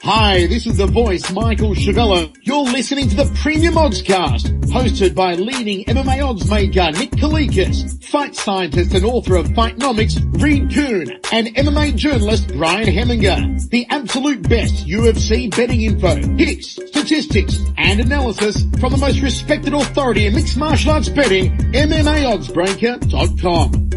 Hi, this is the voice, Michael Chavello. You're listening to the Premium Oddscast, hosted by leading MMA oddsmaker Nick Kalikas, fight scientist and author of Fightnomics, Kuhn, and MMA journalist Brian Hemminger. The absolute best UFC betting info, picks, statistics, and analysis from the most respected authority in mixed martial arts betting, MMAoddsbreaker.com.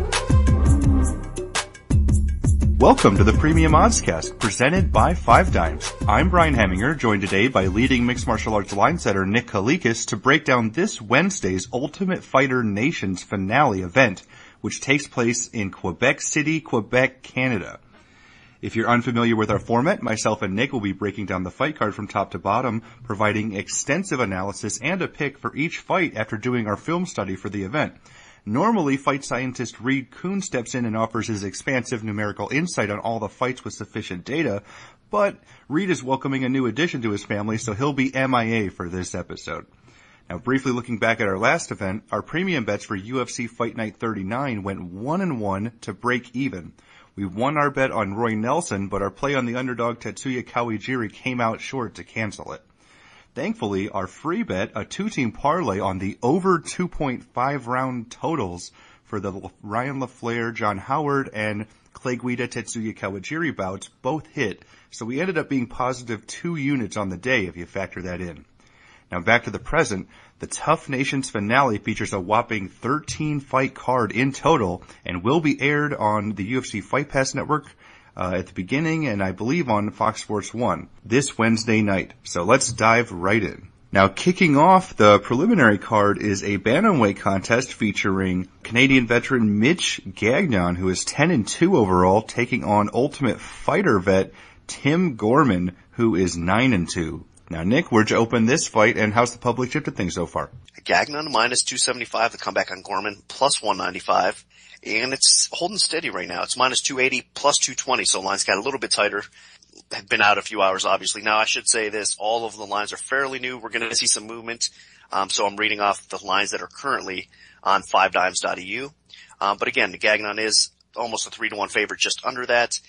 Welcome to the Premium Oddscast, presented by 5 Dimes. I'm Brian Hemminger, joined today by leading mixed martial arts line setter Nick Kalikas to break down this Wednesday's Ultimate Fighter Nations finale event, which takes place in Quebec City, Quebec, Canada. If you're unfamiliar with our format, myself and Nick will be breaking down the fight card from top to bottom, providing extensive analysis and a pick for each fight after doing our film study for the event. Normally, fight scientist Kuhn steps in and offers his expansive numerical insight on all the fights with sufficient data, but Reed is welcoming a new addition to his family, so he'll be MIA for this episode. Now, briefly looking back at our last event, our premium bets for UFC Fight Night 39 went 1-1 to break even. We won our bet on Roy Nelson, but our play on the underdog Tetsuya Kawajiri came out short to cancel it. Thankfully, our free bet, a 2-team parlay on the over 2.5 round totals for the Ryan LaFleur, John Howard, and Clay Guida Tetsuya Kawajiri bouts both hit, so we ended up being positive 2 units on the day if you factor that in. Now back to the present, the TUF Nations finale features a whopping 13 fight card in total and will be aired on the UFC Fight Pass network at the beginning, and I believe on Fox Sports 1 this Wednesday night. So let's dive right in. Now, kicking off the preliminary card is a bantamweight contest featuring Canadian veteran Mitch Gagnon, who is 10-2 overall, taking on Ultimate Fighter vet Tim Gorman, who is 9-2. Now, Nick, where'd you open this fight, and how's the public shifted things so far? Gagnon minus 275, the comeback on Gorman, plus 195. And it's holding steady right now. It's minus 280, plus 220, so lines got a little bit tighter. Had been out a few hours, obviously. Now, I should say this, all of the lines are fairly new. We're going to see some movement. So I'm reading off the lines that are currently on 5dimes.eu. But again, the Gagnon is almost a 3-1 favorite, just under that.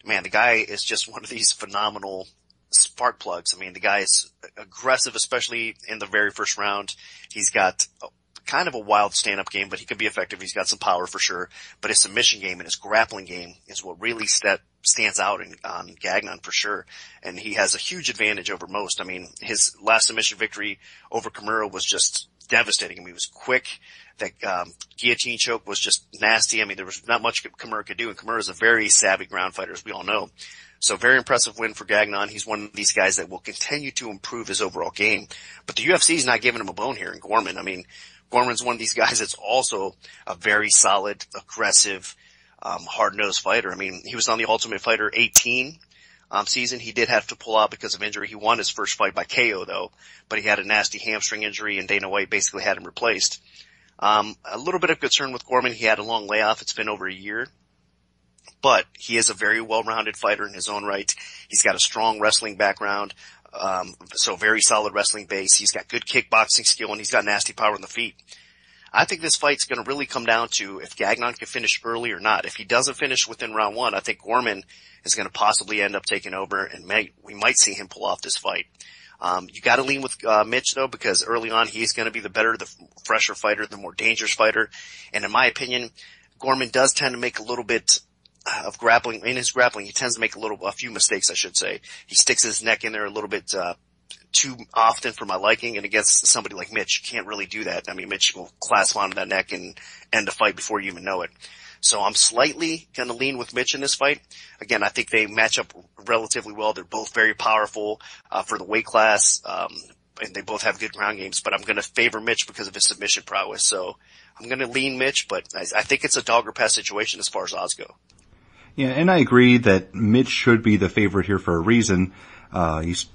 Man, the guy is just one of these phenomenal spark plugs. I mean, the guy is aggressive, especially in the very first round. He's got kind of a wild stand-up game, but he could be effective. He's got some power for sure. But his submission game and his grappling game is what really stands out on Gagnon for sure. And he has a huge advantage over most. I mean, his last submission victory over Kamura was just devastating. I mean, he was quick. That guillotine choke was just nasty. I mean, there was not much Kamura could do, and Kamura is a very savvy ground fighter, as we all know. So very impressive win for Gagnon. He's one of these guys that will continue to improve his overall game. But the UFC is not giving him a bone here in Gorman. I mean, Gorman's one of these guys that's also a very solid, aggressive, hard-nosed fighter. I mean, he was on the Ultimate Fighter 18 season. He did have to pull out because of injury. He won his first fight by KO, though, but he had a nasty hamstring injury, and Dana White basically had him replaced. A little bit of concern with Gorman. He had a long layoff. It's been over a year. But he is a very well-rounded fighter in his own right. He's got a strong wrestling background. So very solid wrestling base. He's got good kickboxing skill, and he's got nasty power on the feet. I think this fight's going to really come down to if Gagnon can finish early or not. If he doesn't finish within round 1, I think Gorman is going to possibly end up taking over, and we might see him pull off this fight. You got to lean with Mitch though, because early on he's going to be the better, the fresher fighter, the more dangerous fighter. And in my opinion, Gorman does tend to make a little bit of grappling. In his grappling, he tends to make a few mistakes, I should say. He sticks his neck in there a little bit too often for my liking, and against somebody like Mitch, you can't really do that. I mean, Mitch will clasp onto that neck and end the fight before you even know it. So I'm slightly going to lean with Mitch in this fight. Again, I think they match up relatively well. They're both very powerful for the weight class, and they both have good ground games, but I'm going to favor Mitch because of his submission prowess. So I'm going to lean Mitch, but I think it's a dog or pass situation as far as odds go. Yeah, and I agree that Mitch should be the favorite here for a reason. He's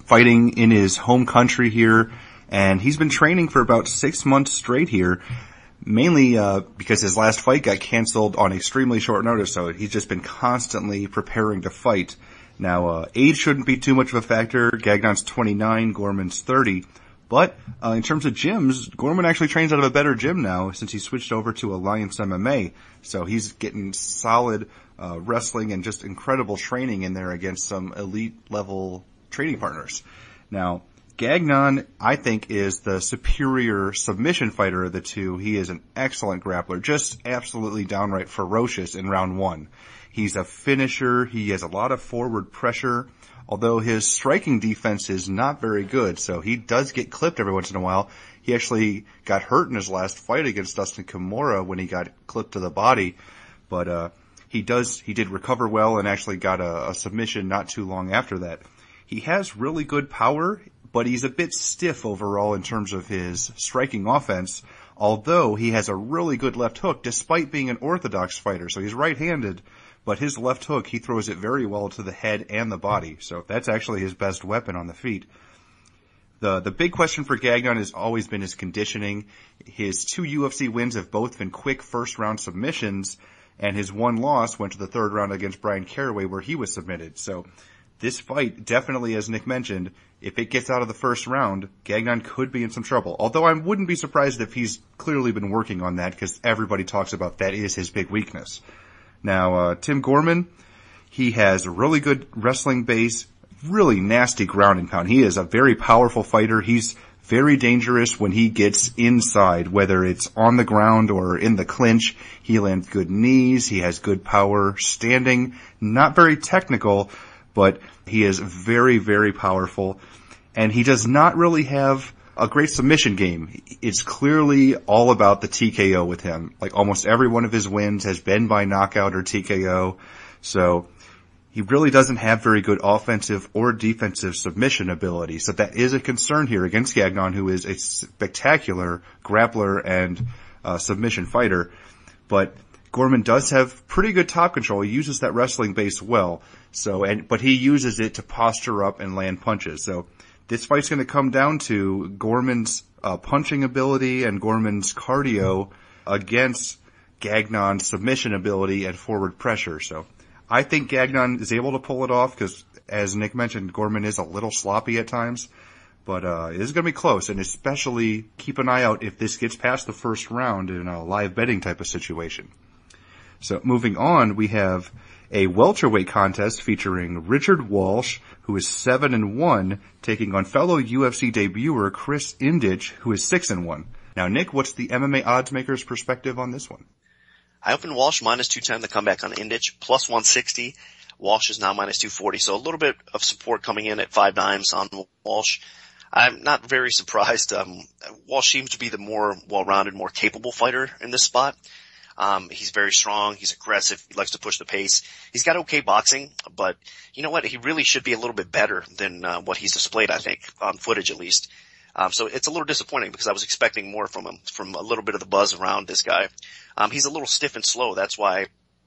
fighting in his home country here, and he's been training for about 6 months straight here, mainly because his last fight got canceled on extremely short notice, so he's just been constantly preparing to fight. Now, age shouldn't be too much of a factor. Gagnon's 29, Gorman's 30. But in terms of gyms, Gorman actually trains out of a better gym now since he switched over to Alliance MMA. So he's getting solid wrestling and just incredible training in there against some elite level training partners. Now, Gagnon, I think, is the superior submission fighter of the two. He is an excellent grappler, just absolutely downright ferocious in round one. He's a finisher. He has a lot of forward pressure, although his striking defense is not very good, so he does get clipped every once in a while. He actually got hurt in his last fight against Dustin Kamura when he got clipped to the body, but he did recover well and actually got a submission not too long after that. He has really good power, but he's a bit stiff overall in terms of his striking offense, although he has a really good left hook despite being an orthodox fighter. So he's right-handed, but his left hook, he throws it very well to the head and the body. So that's actually his best weapon on the feet. The big question for Gagnon has always been his conditioning. His 2 UFC wins have both been quick first-round submissions, and his one loss went to the third round against Brian Caraway where he was submitted. So this fight, definitely, as Nick mentioned, if it gets out of the first round, Gagnon could be in some trouble. Although I wouldn't be surprised if he's clearly been working on that, because everybody talks about that is his big weakness. Now, Tim Gorman, he has a really good wrestling base, really nasty ground and pound. He is a very powerful fighter. He's very dangerous when he gets inside, whether it's on the ground or in the clinch. He lands good knees. He has good power standing. Not very technical, but he is very, very powerful. And he does not really have a great submission game. It's clearly all about the TKO with him. Like almost every one of his wins has been by knockout or TKO. So he really doesn't have very good offensive or defensive submission ability. So that is a concern here against Gagnon, who is a spectacular grappler and submission fighter. But Gorman does have pretty good top control. He uses that wrestling base well. But he uses it to posture up and land punches. So this fight's going to come down to Gorman's punching ability and Gorman's cardio against Gagnon's submission ability and forward pressure. So I think Gagnon is able to pull it off because, as Nick mentioned, Gorman is a little sloppy at times. But it is going to be close, and especially keep an eye out if this gets past the first round in a live betting type of situation. So moving on, we have a welterweight contest featuring Richard Walsh, who is 7-1, taking on fellow UFC debuter Chris Indich, who is 6-1. Now, Nick, what's the MMA oddsmaker's perspective on this one? I opened Walsh minus 210, the comeback on Indich, plus 160. Walsh is now minus 240, so a little bit of support coming in at 5 dimes on Walsh. I'm not very surprised. Walsh seems to be the more well-rounded, more capable fighter in this spot. He's very strong. He's aggressive. He likes to push the pace. He's got okay boxing, but you know what? He really should be a little bit better than what he's displayed, I think, on footage at least. So it's a little disappointing because I was expecting more from him, from a little bit of the buzz around this guy. He's a little stiff and slow. That's why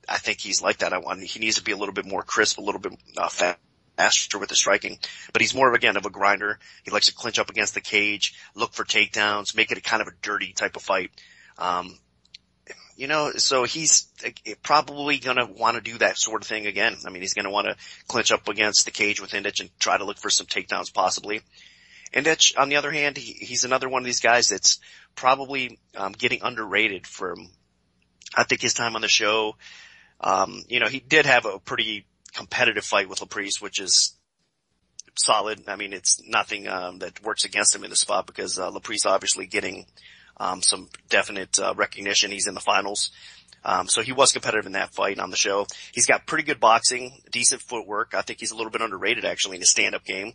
I think he's like that. He needs to be a little bit more crisp, a little bit faster with the striking. But he's more of a grinder. He likes to clinch up against the cage, look for takedowns, make it a kind of a dirty type of fight. So he's probably going to want to do that sort of thing again. I mean, he's going to want to clinch up against the cage with Indich and try to look for some takedowns possibly. Indich, on the other hand, he's another one of these guys that's probably getting underrated from, I think, his time on the show. He did have a pretty competitive fight with Lepri, which is solid. I mean, it's nothing that works against him in the spot because Lepri's obviously getting some definite recognition. He's in the finals. So he was competitive in that fight on the show. He's got pretty good boxing, decent footwork. I think he's a little bit underrated actually in his stand-up game.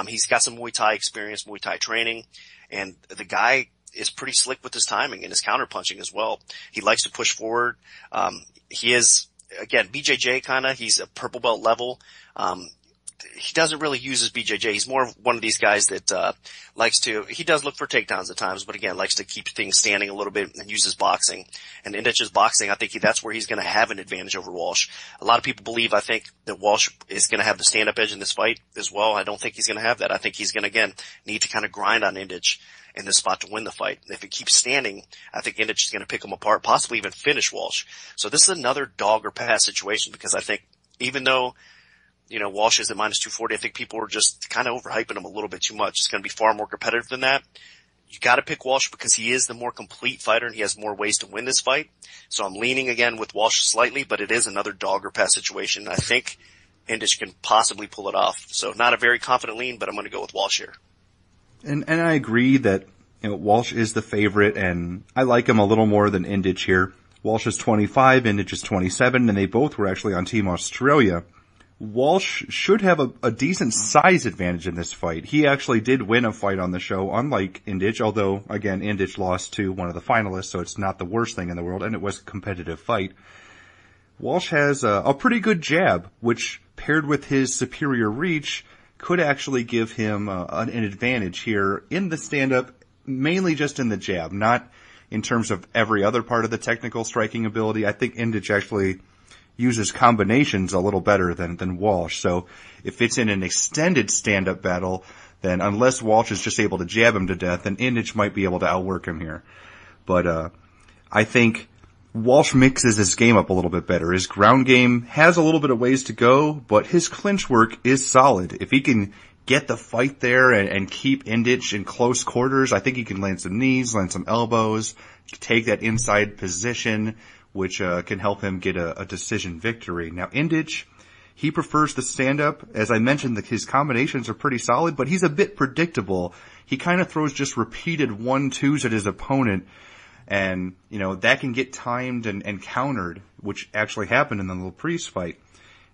He's got some Muay Thai experience, Muay Thai training, and the guy is pretty slick with his timing and his counterpunching as well. He likes to push forward. He is, again, BJJ kinda. He's a purple belt level. He doesn't really use his BJJ. He's more one of these guys that he does look for takedowns at times, but again, likes to keep things standing a little bit and use his boxing. And Indich's boxing, I think that's where he's going to have an advantage over Walsh. A lot of people believe, I think, that Walsh is going to have the stand-up edge in this fight as well. I don't think he's going to have that. I think he's going to, again, need to kind of grind on Indich in this spot to win the fight. If he keeps standing, I think Indich is going to pick him apart, possibly even finish Walsh. So this is another dog or pass situation because I think even though Walsh is at minus 240. I think people are just kind of overhyping him a little bit too much. It's going to be far more competitive than that. You gotta pick Walsh because he is the more complete fighter and he has more ways to win this fight. So I'm leaning again with Walsh slightly, but it is another dog or pass situation. I think Indich can possibly pull it off. So not a very confident lean, but I'm gonna go with Walsh here. And I agree that, Walsh is the favorite, and I like him a little more than Indich here. Walsh is 25, Indich is 27, and they both were actually on Team Australia. Walsh should have a decent size advantage in this fight. He actually did win a fight on the show, unlike Indich, although, again, Indich lost to one of the finalists, so it's not the worst thing in the world, and it was a competitive fight. Walsh has a pretty good jab, which, paired with his superior reach, could actually give him an advantage here in the stand-up, mainly just in the jab, not in terms of every other part of the technical striking ability. I think Indich actually uses combinations a little better than Walsh. So if it's in an extended stand-up battle, then unless Walsh is just able to jab him to death, then Indich might be able to outwork him here. But I think Walsh mixes his game up a little bit better. His ground game has a little bit of ways to go, but his clinch work is solid. If he can get the fight there and keep Indich in close quarters, I think he can land some knees, land some elbows, take that inside position, which can help him get a decision victory. Now, Indich, he prefers the stand-up. As I mentioned, his combinations are pretty solid, but he's a bit predictable. He kind of throws just repeated 1-2s at his opponent, and, that can get timed and countered, which actually happened in the Lepri's fight.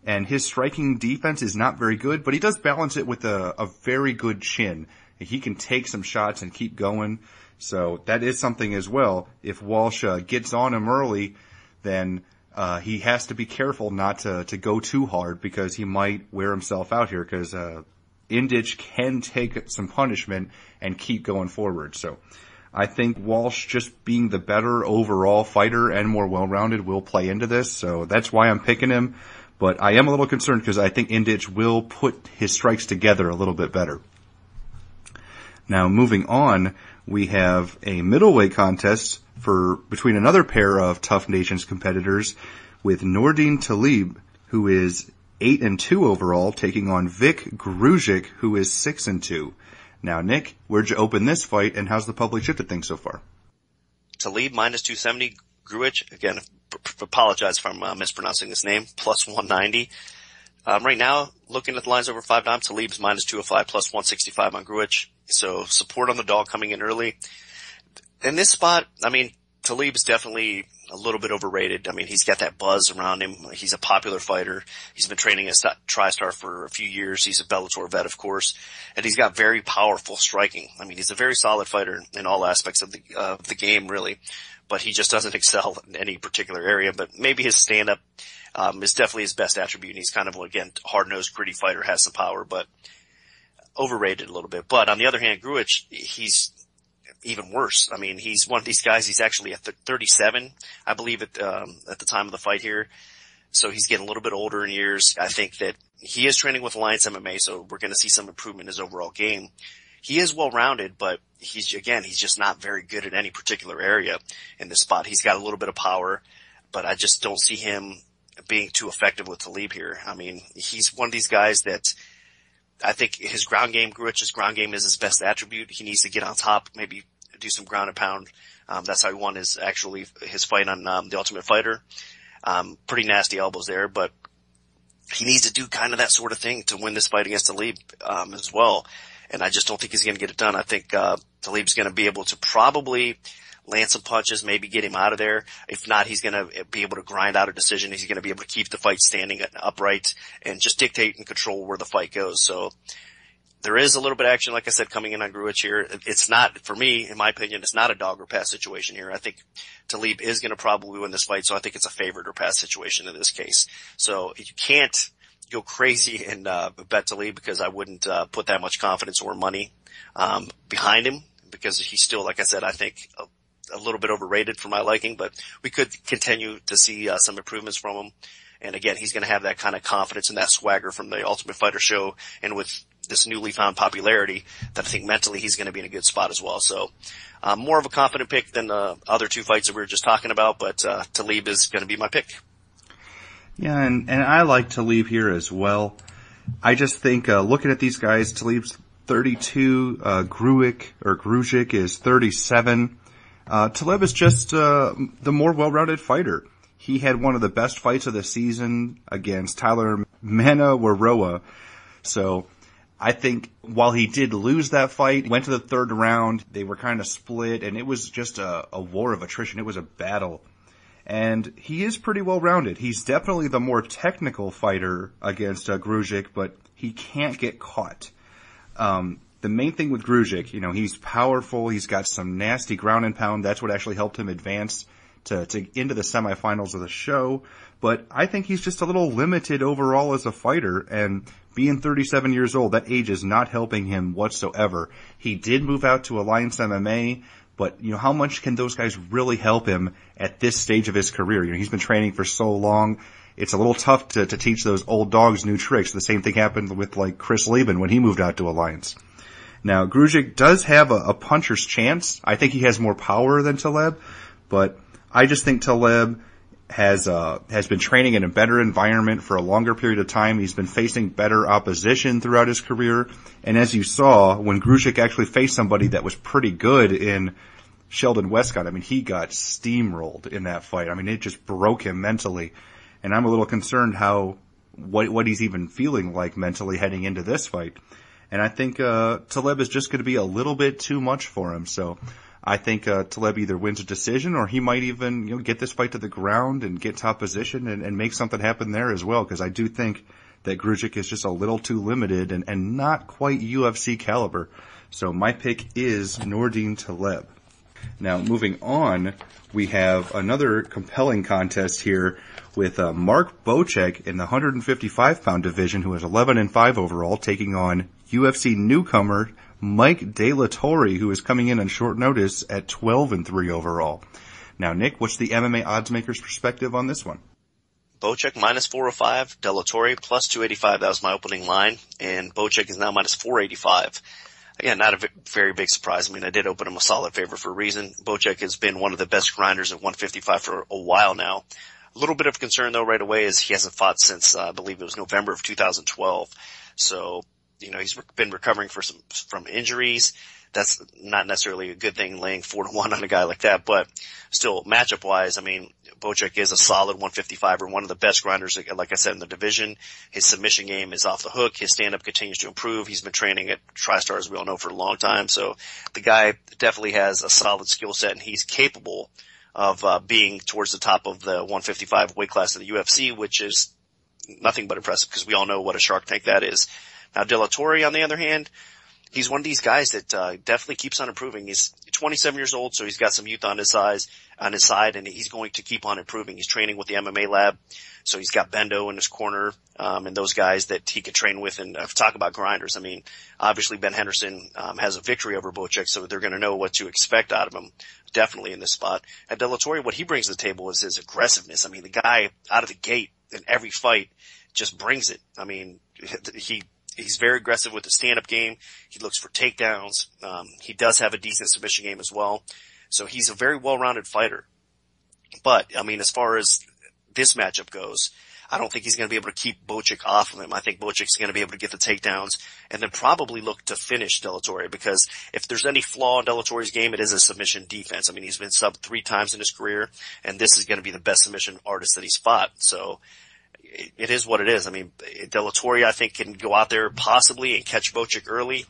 And his striking defense is not very good, but he does balance it with a very good chin. He can take some shots and keep going. So that is something as well. If Walsh gets on him early, then he has to be careful not to go too hard because he might wear himself out here because Indich can take some punishment and keep going forward. So I think Walsh, just being the better overall fighter and more well-rounded, will play into this. So that's why I'm picking him. But I am a little concerned because I think Indich will put his strikes together a little bit better. Now, moving on, we have a middleweight contest between another pair of Tough Nations competitors with Nordine Talib, who is 8-2 overall, taking on Vic Grujic, who is 6-2. Now, Nick, where'd you open this fight, and how's the public shifted things so far? Talib minus 270, Grujic, again, apologize if I'm mispronouncing this name, plus 190. Right now, looking at the lines over 5 dimes, Talib's minus 205, plus 165 on Grujic. So support on the dog coming in early. In this spot, Talib's definitely a little bit overrated. He's got that buzz around him. He's a popular fighter. He's been training as TriStar for a few years. He's a Bellator vet, of course, and he's got very powerful striking. He's a very solid fighter in all aspects of the game, really, but he just doesn't excel in any particular area. But maybe his stand-up is definitely his best attribute. And he's kind of, again, hard-nosed, gritty fighter, has some power, but overrated a little bit. But on the other hand, Grujic, he's even worse. He's one of these guys. He's actually at 37, I believe, at the time of the fight here. So he's getting a little bit older in years. I think that he is training with Alliance MMA, so we're going to see some improvement in his overall game. He is well-rounded, but he's just not very good at any particular area in this spot. He's got a little bit of power, but I just don't see him being too effective with Talib here. He's one of these guys that I think his ground game, Grujic's ground game, is his best attribute. He needs to get on top, maybe do some ground and pound. That's how he won his fight on The Ultimate Fighter. Pretty nasty elbows there, but he needs to do kind of that sort of thing to win this fight against Talib as well. And I just don't think he's going to get it done. I think Talib's going to be able to probably land some punches, maybe get him out of there. If not, he's going to be able to grind out a decision. He's going to be able to keep the fight standing upright and just dictate and control where the fight goes. So there is a little bit of action, like I said, coming in on Grujic here. It's not, for me, in my opinion, it's not a dog or pass situation here. I think Talib is going to probably win this fight, so I think it's a favored or pass situation in this case. So you can't go crazy and bet Talib, because I wouldn't put that much confidence or money behind him, because he's still, like I said, I think a little bit overrated for my liking, but we could continue to see some improvements from him. And again, he's going to have that kind of confidence and that swagger from the Ultimate Fighter show, and with this newly found popularity, that I think mentally he's going to be in a good spot as well. So more of a confident pick than the other two fights that we were just talking about, but Talib is going to be my pick. Yeah, and I like Talib here as well. I just think looking at these guys, Talib's 32. Grujic is 37. Taleb is just the more well-rounded fighter. He had one of the best fights of the season against Tyler Manawaroa. So I think while he did lose that fight, went to the third round, they were kind of split, and it was just a war of attrition. It was a battle. And he is pretty well-rounded. He's definitely the more technical fighter against Grujic, but he can't get caught. The main thing with Grujic, he's powerful. He's got some nasty ground and pound. That's what actually helped him advance to into the semifinals of the show. But I think he's just a little limited overall as a fighter. And being 37 years old, that age is not helping him whatsoever. He did move out to Alliance MMA, but how much can those guys really help him at this stage of his career? He's been training for so long. It's a little tough to teach those old dogs new tricks. The same thing happened with Chris Lieben when he moved out to Alliance. Now, Grujic does have a puncher's chance. I think he has more power than Taleb, but I just think Taleb has been training in a better environment for a longer period of time. He's been facing better opposition throughout his career. And as you saw, when Grujic actually faced somebody that was pretty good in Sheldon Westcott, he got steamrolled in that fight. It just broke him mentally. And I'm a little concerned what he's even feeling like mentally heading into this fight. And I think Taleb is just going to be a little bit too much for him. So I think Taleb either wins a decision or he might even get this fight to the ground and get top position and make something happen there as well. Because I do think that Grujic is just a little too limited and not quite UFC caliber. So my pick is Nordine Taleb. Now, moving on, we have another compelling contest here with Mark Bocek in the 155-pound division, who is 11-5 overall, taking on UFC newcomer Mike Delatorre, who is coming in on short notice at 12-3 overall. Now, Nick, what's the MMA oddsmaker's perspective on this one? Bocek minus 405, Delatorre plus 285. That was my opening line, and Bocek is now minus 485. Again, not a very big surprise. I did open him a solid favor for a reason. Bocek has been one of the best grinders at 155 for a while now. A little bit of concern, though, right away is he hasn't fought since, I believe it was November of 2012. So, he's been recovering from injuries. That's not necessarily a good thing, laying 4-1 on a guy like that. But still, matchup-wise, Bocek is a solid 155er, one of the best grinders, like I said, in the division. His submission game is off the hook. His stand-up continues to improve. He's been training at TriStar, as we all know, for a long time. So the guy definitely has a solid skill set, and he's capable of being towards the top of the 155 weight class of the UFC, which is nothing but impressive because we all know what a shark tank that is. Now, Delatorre, on the other hand, he's one of these guys that definitely keeps on improving. He's 27 years old, so he's got some youth on his side, and he's going to keep on improving. He's training with the MMA lab, so he's got Bendo in his corner, and those guys that he can train with. And talk about grinders. Obviously Ben Henderson has a victory over Bocek, so they're going to know what to expect out of him, definitely in this spot. And Delatorre, what he brings to the table is his aggressiveness. The guy out of the gate in every fight just brings it. He's very aggressive with the stand-up game. He looks for takedowns. He does have a decent submission game as well. So he's a very well-rounded fighter. But, as far as this matchup goes, I don't think he's going to be able to keep Bocek off of him. I think Bocek's going to be able to get the takedowns and then probably look to finish Delatorre, because if there's any flaw in Delatorre's game, it is a submission defense. He's been subbed 3 times in his career, and this is going to be the best submission artist that he's fought. So it is what it is. Delatorre, I think, can go out there possibly and catch Bocek early,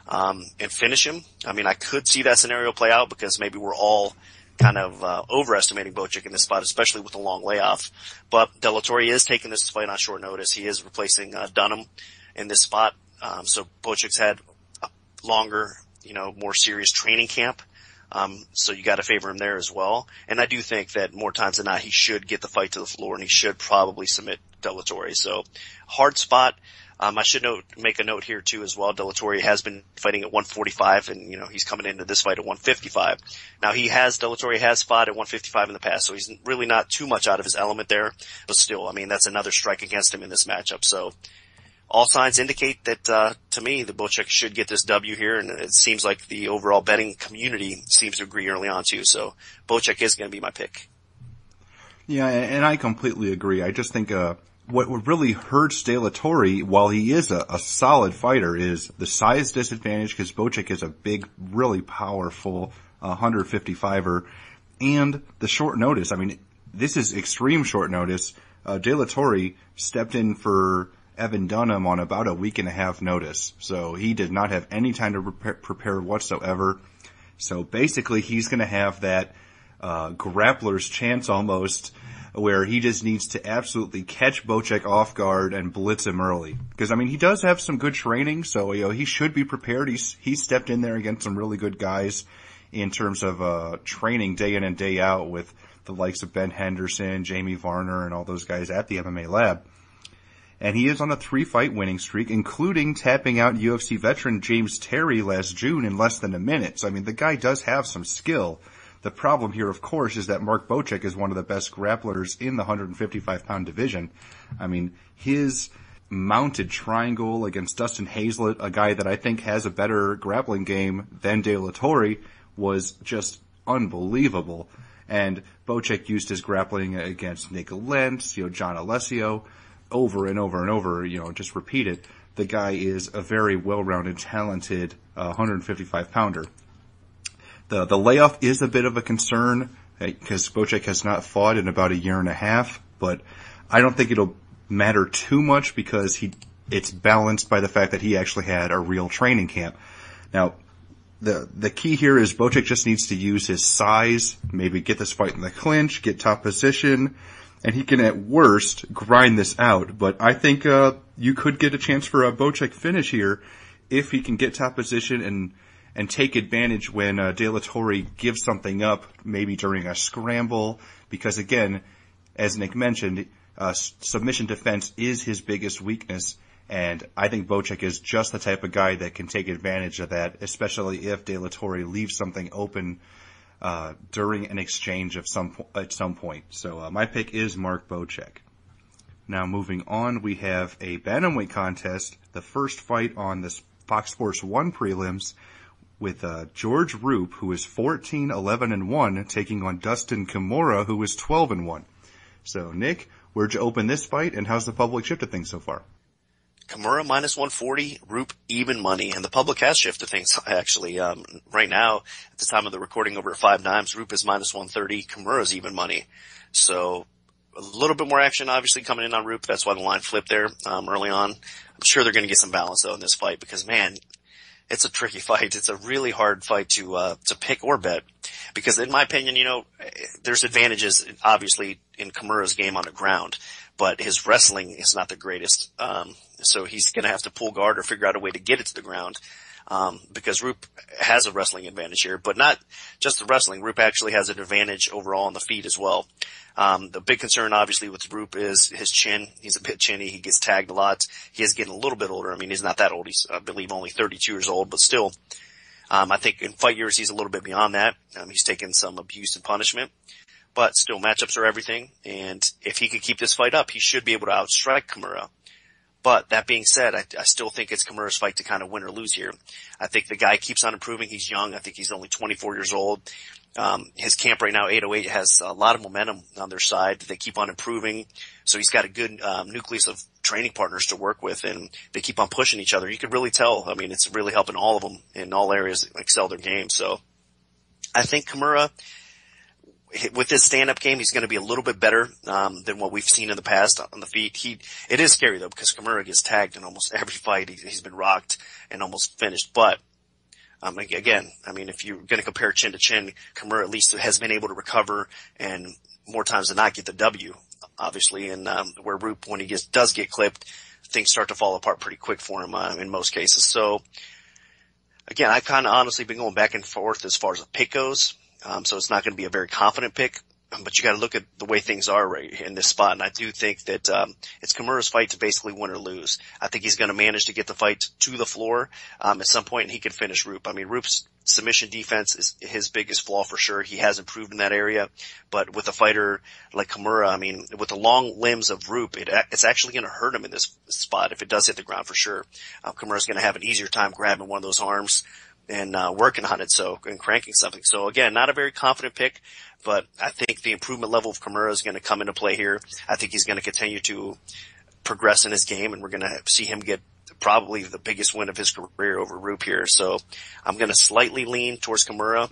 and finish him. I could see that scenario play out because maybe we're all kind of overestimating Bocek in this spot, especially with the long layoff. But Delatorre is taking this fight on short notice. He is replacing Dunham in this spot. So Bocek's had a longer, more serious training camp. So you got to favor him there as well. And I do think that more times than not, he should get the fight to the floor, and he should probably submit Delatorre. So hard spot. I should make a note here too as well. Delatorre has been fighting at 145, and he's coming into this fight at 155. Now Delatorre has fought at 155 in the past, so he's really not too much out of his element there. But still, that's another strike against him in this matchup. So all signs indicate that, to me, the Bocek should get this W here, and it seems like the overall betting community seems to agree early on too. So Bocek is going to be my pick. Yeah, and I completely agree. I just think, what really hurts Delatorre, while he is a solid fighter, is the size disadvantage, because Bocek is a big, really powerful 155er, and the short notice. I mean, this is extreme short notice. Delatorre stepped in for Evan Dunham on about a week and a half notice, so he did not have any time to prepare whatsoever. So basically, he's going to have that grappler's chance almost, where he just needs to absolutely catch Bocek off guard and blitz him early. Because, I mean, he does have some good training, so, he should be prepared. He stepped in there against some really good guys in terms of training day in and day out with the likes of Ben Henderson, Jamie Varner, and all those guys at the MMA lab. And he is on a 3-fight winning streak, including tapping out UFC veteran James Terry last June in less than a minute. So, I mean, the guy does have some skill. The problem here, of course, is that Mark Bocek is one of the best grapplers in the 155-pound division. I mean, his mounted triangle against Dustin Hazlett, a guy that I think has a better grappling game than Delatorre, was just unbelievable. And Bocek used his grappling against Nick Lentz, John Alessio, over and over and over, just repeat it. The guy is a very well-rounded, talented 155-pounder. The layoff is a bit of a concern because Bocek has not fought in about a year and a half, but I don't think it'll matter too much because it's balanced by the fact that he actually had a real training camp. Now, the key here is Bocek just needs to use his size, maybe get this fight in the clinch, get top position, and he can at worst grind this out. But I think you could get a chance for a Bocek finish here if he can get top position and take advantage when Delatorre gives something up, maybe during a scramble, because again, as Nick mentioned, submission defense is his biggest weakness, and I think Bocek is just the type of guy that can take advantage of that, especially if Delatorre leaves something open during an exchange at some point. So my pick is Mark Bocek. Now moving on, we have a bantamweight contest, the first fight on this Fox Sports 1 prelims, with George Roop, who is 14-11-1, taking on Dustin Kamura, who is 12-1. So, Nick, where'd you open this fight, and how's the public shifted things so far? Kamura minus 140, Roop even money, and the public has shifted things actually. Right now, at the time of the recording, over at 5 dimes, Roop is minus 130, Kamura's even money. So, a little bit more action obviously coming in on Roop. That's why the line flipped there early on. I'm sure they're going to get some balance though in this fight because, man, it's a tricky fight. It's a really hard fight to pick or bet because in my opinion, there's advantages obviously in Kamura's game on the ground, but his wrestling is not the greatest. So he's going to have to pull guard or figure out a way to get it to the ground. Because Roop has a wrestling advantage here, but not just the wrestling. Roop actually has an advantage overall on the feet as well. The big concern obviously with Roop is his chin. He's a bit chinny. He gets tagged a lot. He is getting a little bit older. I mean, he's not that old. He's, I believe, only 32 years old, but still, I think in fight years he's a little bit beyond that. He's taken some abuse and punishment, but still matchups are everything. And if he could keep this fight up, he should be able to outstrike Kamura. But that being said, I still think it's Kamura's fight to kind of win or lose here. I think the guy keeps on improving. He's young. I think he's only 24 years old. His camp right now, 808, has a lot of momentum on their side. They keep on improving. So he's got a good nucleus of training partners to work with, and they keep on pushing each other. You can really tell. I mean, it's really helping all of them in all areas excel their game. So I think Kamura, with his stand-up game, he's going to be a little bit better than what we've seen in the past on the feet. It is scary though because Kamura gets tagged in almost every fight. He's been rocked and almost finished. But again, I mean, if you're going to compare chin to chin, Kamura at least has been able to recover and more times than not get the W, obviously. And where Roop, when he does get clipped, things start to fall apart pretty quick for him in most cases. So again, I've kind of honestly been going back and forth as far as the pick goes. So it's not going to be a very confident pick, but you got to look at the way things are right in this spot. And I do think that, it's Kamura's fight to basically win or lose. I think he's going to manage to get the fight to the floor, at some point, and he can finish Roop. I mean, Roop's submission defense is his biggest flaw for sure. He has improved in that area, but with a fighter like Kamura, I mean, with the long limbs of Roop, it's actually going to hurt him in this spot if it does hit the ground for sure. Kamura's going to have an easier time grabbing one of those arms and working on it, and cranking something. So again, not a very confident pick, but I think the improvement level of Kamura is going to come into play here. I think he's going to continue to progress in his game, and we're going to see him get probably the biggest win of his career over Roop here. So I'm going to slightly lean towards Kamura.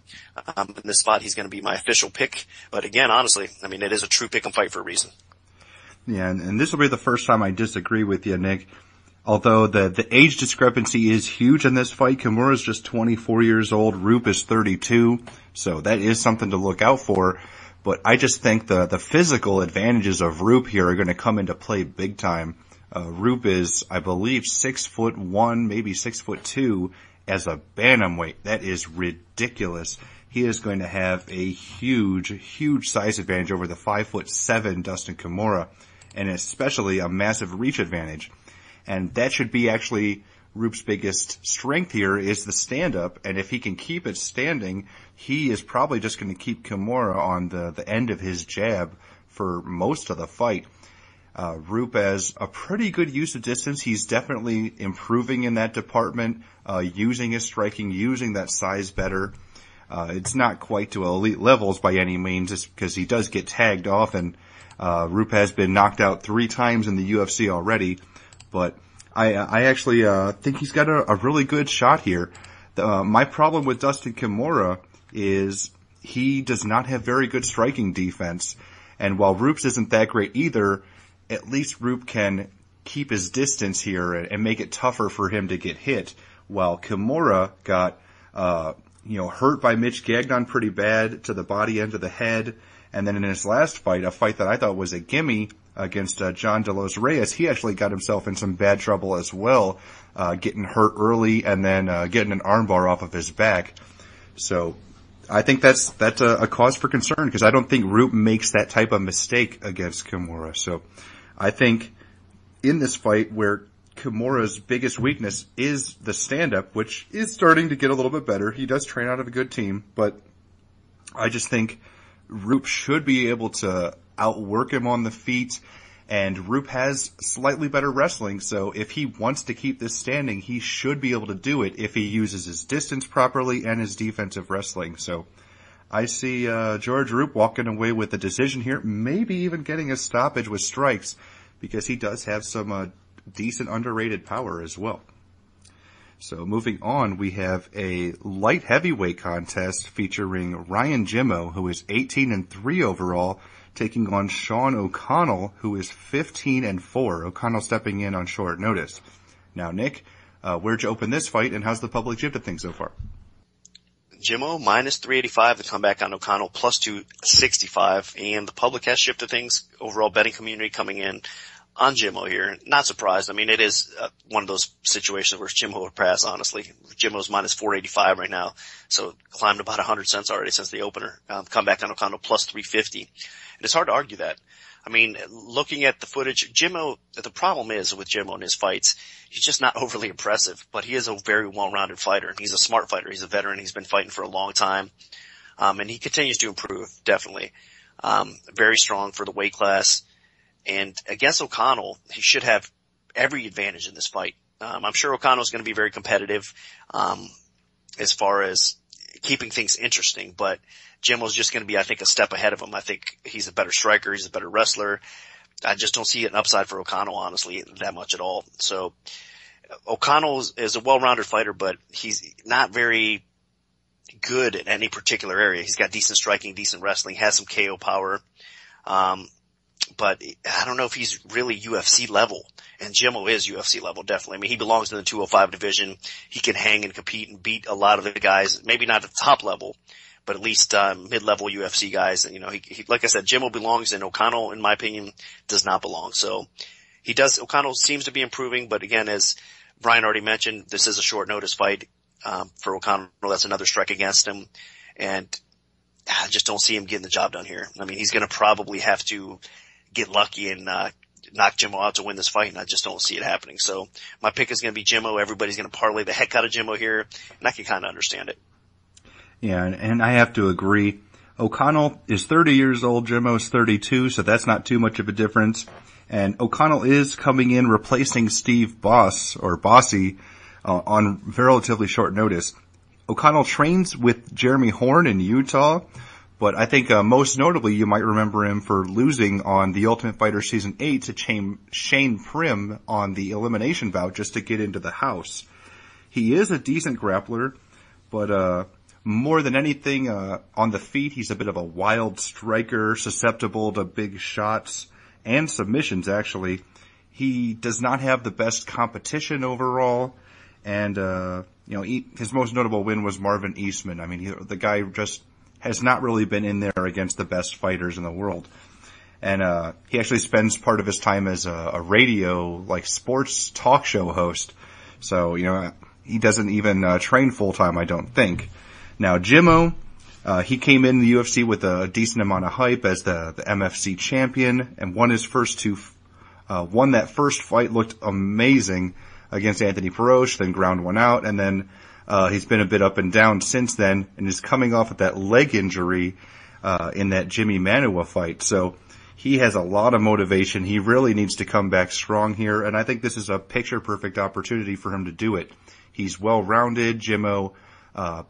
In this spot, he's going to be my official pick. But again, honestly, I mean, it is a true pick and fight for a reason. Yeah, and this will be the first time I disagree with you, Nick. Although the age discrepancy is huge in this fight, Kamura is just 24 years old, Roop is 32, so that is something to look out for. But I just think the physical advantages of Roop here are going to come into play big time. Roop is, I believe, 6'1", maybe 6'2", as a bantamweight. That is ridiculous. He is going to have a huge size advantage over the 5'7" Dustin Kamura, and especially a massive reach advantage. And that should be actually Roop's biggest strength here is the stand-up, and if he can keep it standing, he is probably just going to keep Kamura on the end of his jab for most of the fight. Roop has a pretty good use of distance. He's definitely improving in that department, using his striking, using that size better. It's not quite to elite levels by any means, just because he does get tagged often. Roop has been knocked out 3 times in the UFC already, but I actually think he's got a really good shot here. My problem with Dustin Kamura is he does not have very good striking defense, and while Roop's isn't that great either, at least Roop can keep his distance here and make it tougher for him to get hit, while Kamura got hurt by Mitch Gagnon pretty bad to the body end of the head. And then in his last fight, a fight that I thought was a gimme against John De Los Reyes, he actually got himself in some bad trouble as well, getting hurt early and then getting an armbar off of his back. So I think that's a cause for concern, because I don't think Roop makes that type of mistake against Kamura. So I think in this fight where Kimura's biggest weakness is the stand-up, which is starting to get a little bit better. He does train out of a good team, but I just think Roop should be able to outwork him on the feet, and Roop has slightly better wrestling, so if he wants to keep this standing, he should be able to do it if he uses his distance properly and his defensive wrestling. So I see George Roop walking away with a decision here, maybe even getting a stoppage with strikes, because he does have some decent underrated power as well. So moving on, we have a light heavyweight contest featuring Ryan Jimo, who is 18-3 overall, taking on Sean O'Connell, who is 15-4. O'Connell stepping in on short notice. Now, Nick, where'd you open this fight, and how's the public shifted things so far? Jimo minus 385 to come back on O'Connell, plus 265, and the public has shifted things. Overall betting community coming in on Jimo here. Not surprised. I mean, it is one of those situations where Jimo would pass, honestly. Jimo's minus 485 right now, so climbed about 100 cents already since the opener. Come back on O'Connell, plus 350. And it's hard to argue that. I mean, looking at the footage, Jimo, the problem is with Jimo in his fights, he's just not overly impressive, but he is a very well-rounded fighter. He's a smart fighter. He's a veteran. He's been fighting for a long time. And he continues to improve, definitely. Very strong for the weight class. And against O'Connell, he should have every advantage in this fight. I'm sure O'Connell's going to be very competitive, as far as keeping things interesting, but Jimo's just going to be, I think, a step ahead of him. I think he's a better striker. He's a better wrestler. I just don't see an upside for O'Connell, honestly, that much at all. So O'Connell is a well-rounded fighter, but he's not very good at any particular area. He's got decent striking, decent wrestling, has some KO power. But I don't know if he's really UFC level. And Jimo is UFC level, definitely. I mean, he belongs in the 205 division. He can hang and compete and beat a lot of the guys, maybe not at the top level, but at least mid-level UFC guys. And, he like I said, Jimo belongs, and O'Connell, in my opinion, does not belong. So O'Connell seems to be improving, but again, as Brian already mentioned, this is a short notice fight for O'Connell. That's another strike against him. And I just don't see him getting the job done here. I mean, he's going to probably have to get lucky and knock Jimo out to win this fight, and I just don't see it happening. So my pick is going to be Jimo. Everybody's going to parlay the heck out of Jimo here, and I can kind of understand it. Yeah, and I have to agree. O'Connell is 30 years old, Jimo is 32, so that's not too much of a difference. And O'Connell is coming in replacing Steve Bossy on relatively short notice. O'Connell trains with Jeremy Horn in Utah, But I think most notably you might remember him for losing on The Ultimate Fighter Season 8 to Shane Prim on the elimination bout just to get into the house. He is a decent grappler, but more than anything on the feet he's a bit of a wild striker, susceptible to big shots and submissions actually. He does not have the best competition overall, and his most notable win was Marvin Eastman. I mean, the guy just has not really been in there against the best fighters in the world. And he actually spends part of his time as a radio, sports talk show host. So, he doesn't even train full-time, I don't think. Now, Jimo, he came in the UFC with a decent amount of hype as the MFC champion and won his first won that first fight, looked amazing against Anthony Perosh, then ground one out, and then he's been a bit up and down since then, and is coming off of that leg injury in that Jimmy Manuwa fight. So he has a lot of motivation. He really needs to come back strong here, and I think this is a picture-perfect opportunity for him to do it. He's well-rounded. Jimo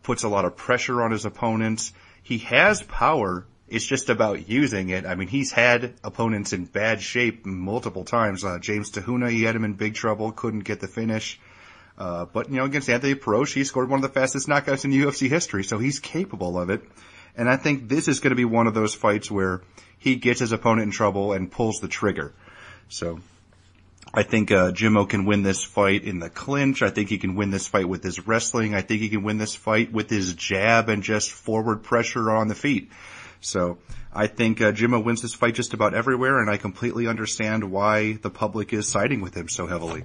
puts a lot of pressure on his opponents. He has power. It's just about using it. I mean, he's had opponents in bad shape multiple times. James Tahuna, he had him in big trouble, couldn't get the finish. But against Anthony Perosh, he scored one of the fastest knockouts in UFC history, so he's capable of it. And I think this is going to be one of those fights where he gets his opponent in trouble and pulls the trigger. So I think Jimo can win this fight in the clinch. I think he can win this fight with his wrestling. I think he can win this fight with his jab and just forward pressure on the feet. So I think Jimo wins this fight just about everywhere, and I completely understand why the public is siding with him so heavily.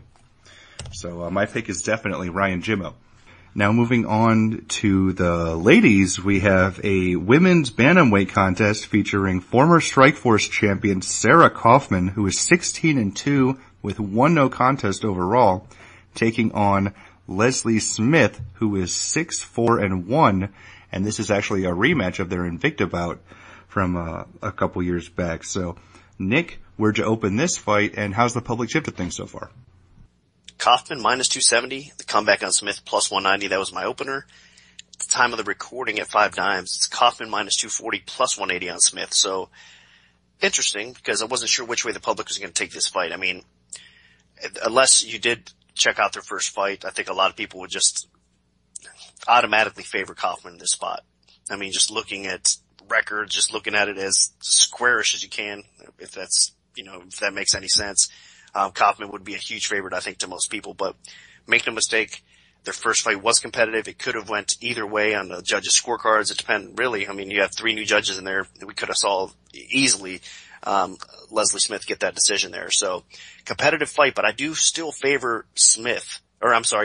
So my pick is definitely Ryan Jimo. Now moving on to the ladies, we have a women's bantamweight contest featuring former Strikeforce champion Sarah Kaufman, who is 16-2 with 1 no contest overall, taking on Leslie Smith, who is 6-4-1, and this is actually a rematch of their Invicta bout from a couple years back. So, Nick, where'd you open this fight, and how's the public shifted things so far? Kaufman minus 270, the comeback on Smith plus 190, that was my opener. At the time of the recording at 5 dimes, it's Kaufman minus 240 plus 180 on Smith. So, interesting, because I wasn't sure which way the public was going to take this fight. I mean, unless you did check out their first fight, I think a lot of people would just automatically favor Kaufman in this spot. I mean, just looking at records, just looking at it as squarish as you can, if that's, if that makes any sense. Kaufman would be a huge favorite, I think, to most people, but make no mistake, their first fight was competitive. It could have went either way on the judges' scorecards. It depends, really. I mean, you have 3 new judges in there. We could have saw easily, Leslie Smith get that decision there. So, competitive fight, but I do still favor